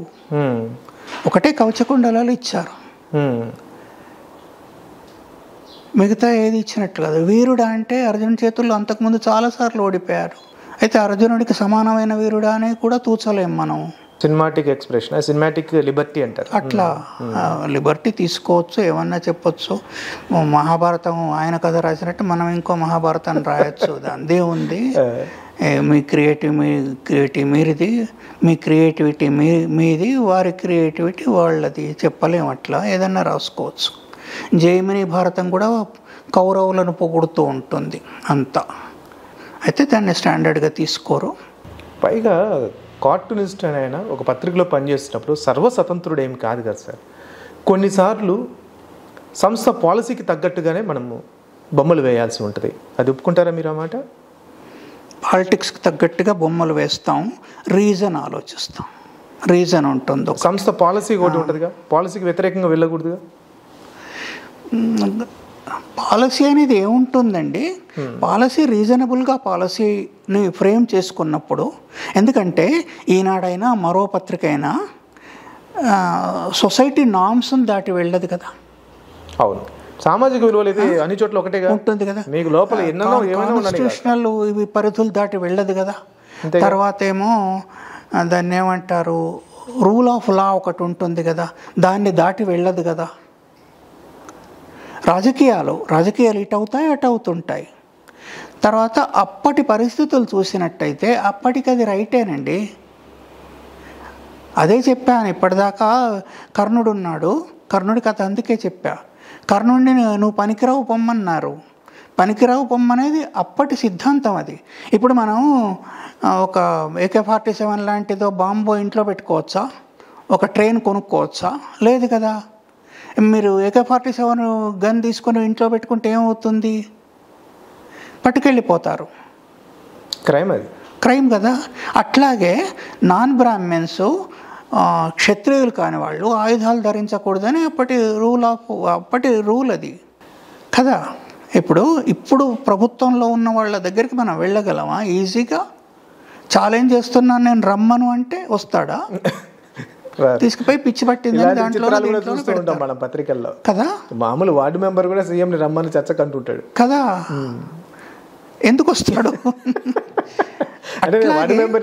ఒకటే కవచకుండలాలు ఇచ్చారు, మిగతా ఏది ఇచ్చినట్లు కాదు. వీరుడా అంటే అర్జునుడి చేతుల్లో అంతకుముందు చాలాసార్లు ఓడిపోయారు. అయితే అర్జునుడికి సమానమైన వీరుడా అని కూడా తూచలేం మనం. సినిమాటిక్ ఎక్స్ప్రెషన్, సినిమాటిక్ లిబర్టీ అంటారు. అట్లా లిబర్టీ తీసుకోవచ్చు, ఏమన్నా చెప్పొచ్చు. మహాభారతం ఆయన కథ రాసినట్టు మనం ఇంకో మహాభారతాన్ని రాయొచ్చు, దానిదే ఉంది. మీ క్రియేటివిటీ మీరిది, మీ క్రియేటివిటీ మీది, వారి క్రియేటివిటీ వాళ్ళది, చెప్పలేము. అట్లా ఏదన్నా రాసుకోవచ్చు. జైమిని భారతం కూడా కౌరవులను పొగుడుతూ ఉంటుంది అంతా. అయితే దాన్ని స్టాండర్డ్గా తీసుకోరు. పైగా కార్టూనిస్ట్ అని ఆయన ఒక పత్రికలో పనిచేస్తున్నప్పుడు సర్వస్వతంత్రుడు ఏమి కాదు కదా సార్. కొన్నిసార్లు సంస్థ పాలసీకి తగ్గట్టుగానే మనము బొమ్మలు వేయాల్సి ఉంటుంది. అది ఒప్పుకుంటారా మీరు ఆ మాట? పాలిటిక్స్కి తగ్గట్టుగా బొమ్మలు వేస్తాం, రీజన్ ఆలోచిస్తాం. రీజన్ ఉంటుంది. సంస్థ పాలసీ ఒకటి ఉంటుందిగా, పాలసీకి వ్యతిరేకంగా వెళ్ళకూడదుగా. పాలసీ అనేది ఏముంటుందండి, పాలసీ రీజనబుల్గా పాలసీని ఫ్రేమ్ చేసుకున్నప్పుడు, ఎందుకంటే ఈనాడైనా మరో పత్రిక అయినా సొసైటీ నామ్స్ని దాటి వెళ్ళదు కదా. అవును, సామాజిక విలువలు అయితే అన్ని చోట్ల ఒకటే ఉంటుంది కదా. మీకు లోపల కాన్స్టిట్యూషనల్ ఇవి పరిధులు దాటి వెళ్ళదు కదా. తర్వాత ఏమో దాన్ని ఏమంటారు, రూల్ ఆఫ్ లా ఒకటి ఉంటుంది కదా, దాన్ని దాటి వెళ్ళదు కదా. రాజకీయాలు ఇటు అవుతాయి, అటు అవుతుంటాయి. తర్వాత అప్పటి పరిస్థితులు చూసినట్టయితే అప్పటికి అది రైటేనండి. అదే చెప్పాను ఇప్పటిదాకా. కర్ణుడు ఉన్నాడు, కర్ణుడి కథ అందుకే చెప్పా. కర్ణుడిని నువ్వు పనికిరావు పొమ్మన్నారు. పనికిరావు పొమ్మనేది అప్పటి సిద్ధాంతం. అది ఇప్పుడు మనం ఒక AK-47 లాంటిదో బాంబో ఇంట్లో పెట్టుకోవచ్చా? ఒక ట్రైన్ కొనుక్కోవచ్చా? లేదు కదా. మీరు AK-47 గన్ తీసుకొని ఇంట్లో పెట్టుకుంటే ఏమవుతుంది? పట్టుకెళ్ళిపోతారు. క్రైమ్ కదా. అట్లాగే నాన్ బ్రాహ్మణ్స్, క్షత్రియులు కాని వాళ్ళు ఆయుధాలు ధరించకూడదని అప్పటి రూల్ అది కదా. ఇప్పుడు ప్రభుత్వంలో ఉన్న వాళ్ళ దగ్గరికి మనం వెళ్ళగలమా ఈజీగా? ఛాలెంజ్ చేస్తున్నాను నేను, రమ్మను అంటే వస్తాడా? తీసుకుపోయి పిచ్చి పట్టింది మన పత్రికల్లో కదా. మామూలు వార్డు మెంబర్ కూడా సీఎం ని రమ్మని చర్చకంటుంటాడు కదా. ఎందుకు వస్తాడు?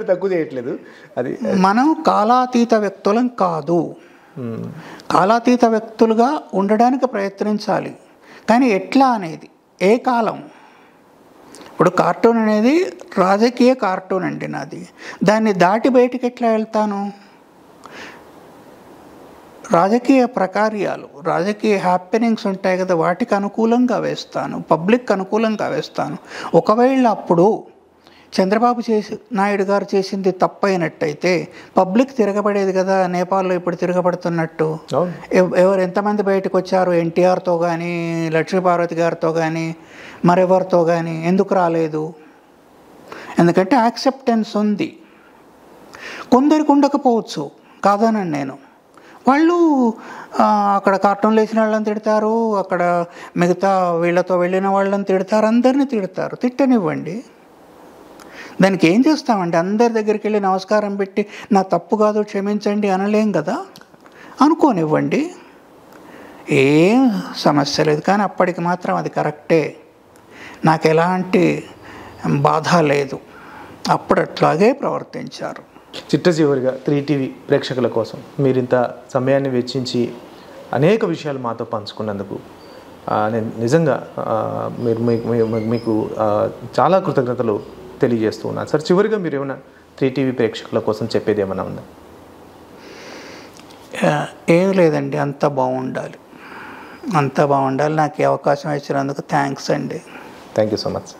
తక్కువ చేయట్లేదు. అది మనం కాలాతీత వ్యక్తులం కాదు. కాలాతీత వ్యక్తులుగా ఉండడానికి ప్రయత్నించాలి. కానీ ఎట్లా అనేది, ఏ కాలం? ఇప్పుడు కార్టూన్ అనేది రాజకీయ కార్టూన్ అండి నాది. దాన్ని దాటి బయటికి ఎట్లా వెళ్తాను? రాజకీయ ప్రకార్యాలు, రాజకీయ హ్యాపెనింగ్స్ ఉంటాయి కదా, వాటికి అనుకూలంగా వేస్తాను, పబ్లిక్ అనుకూలంగా వేస్తాను. ఒకవేళ అప్పుడు చంద్రబాబు నాయుడు గారు చేసింది తప్పైనట్టయితే పబ్లిక్ తిరగబడేది కదా. నేపాల్లో ఇప్పుడు తిరగబడుతున్నట్టు ఎంతమంది బయటకు వచ్చారు? NTRతో కానీ, లక్ష్మీపార్వతి గారితో కానీ, మరెవరితో కానీ ఎందుకు రాలేదు? ఎందుకంటే యాక్సెప్టెన్స్ ఉంది. కొందరికి ఉండకపోవచ్చు, కాదనని నేను. వాళ్ళు అక్కడ కార్టూన్లు వేసిన వాళ్ళని తిడతారు, అక్కడ మిగతా వీళ్ళతో వెళ్ళిన వాళ్ళని తిడతారు, అందరినీ తిడతారు. తిట్టనివ్వండి. దానికి ఏం చేస్తామండి? అందరి దగ్గరికి వెళ్ళి నమస్కారం పెట్టి నా తప్పు కాదు క్షమించండి అనలేం కదా. అనుకోనివ్వండి, ఏం సమస్య లేదు. కానీ అప్పటికి మాత్రం అది కరెక్టే, నాకు ఎలాంటి బాధ లేదు. అప్పుడు అట్లాగే ప్రవర్తించారు. చిట్ట చివరిగా 3TV ప్రేక్షకుల కోసం మీరు ఇంత సమయాన్ని వెచ్చించి అనేక విషయాలు మాతో పంచుకున్నందుకు నేను నిజంగా మీకు చాలా కృతజ్ఞతలు తెలియజేస్తూ ఉన్నాను సార్. చివరిగా మీరు ఏమైనా 3TV ప్రేక్షకుల కోసం చెప్పేది ఏమైనా ఉందా? ఏం లేదండి, అంతా బాగుండాలి. నాకు ఈ అవకాశం ఇచ్చినందుకు థ్యాంక్స్ అండి. Thank you so much.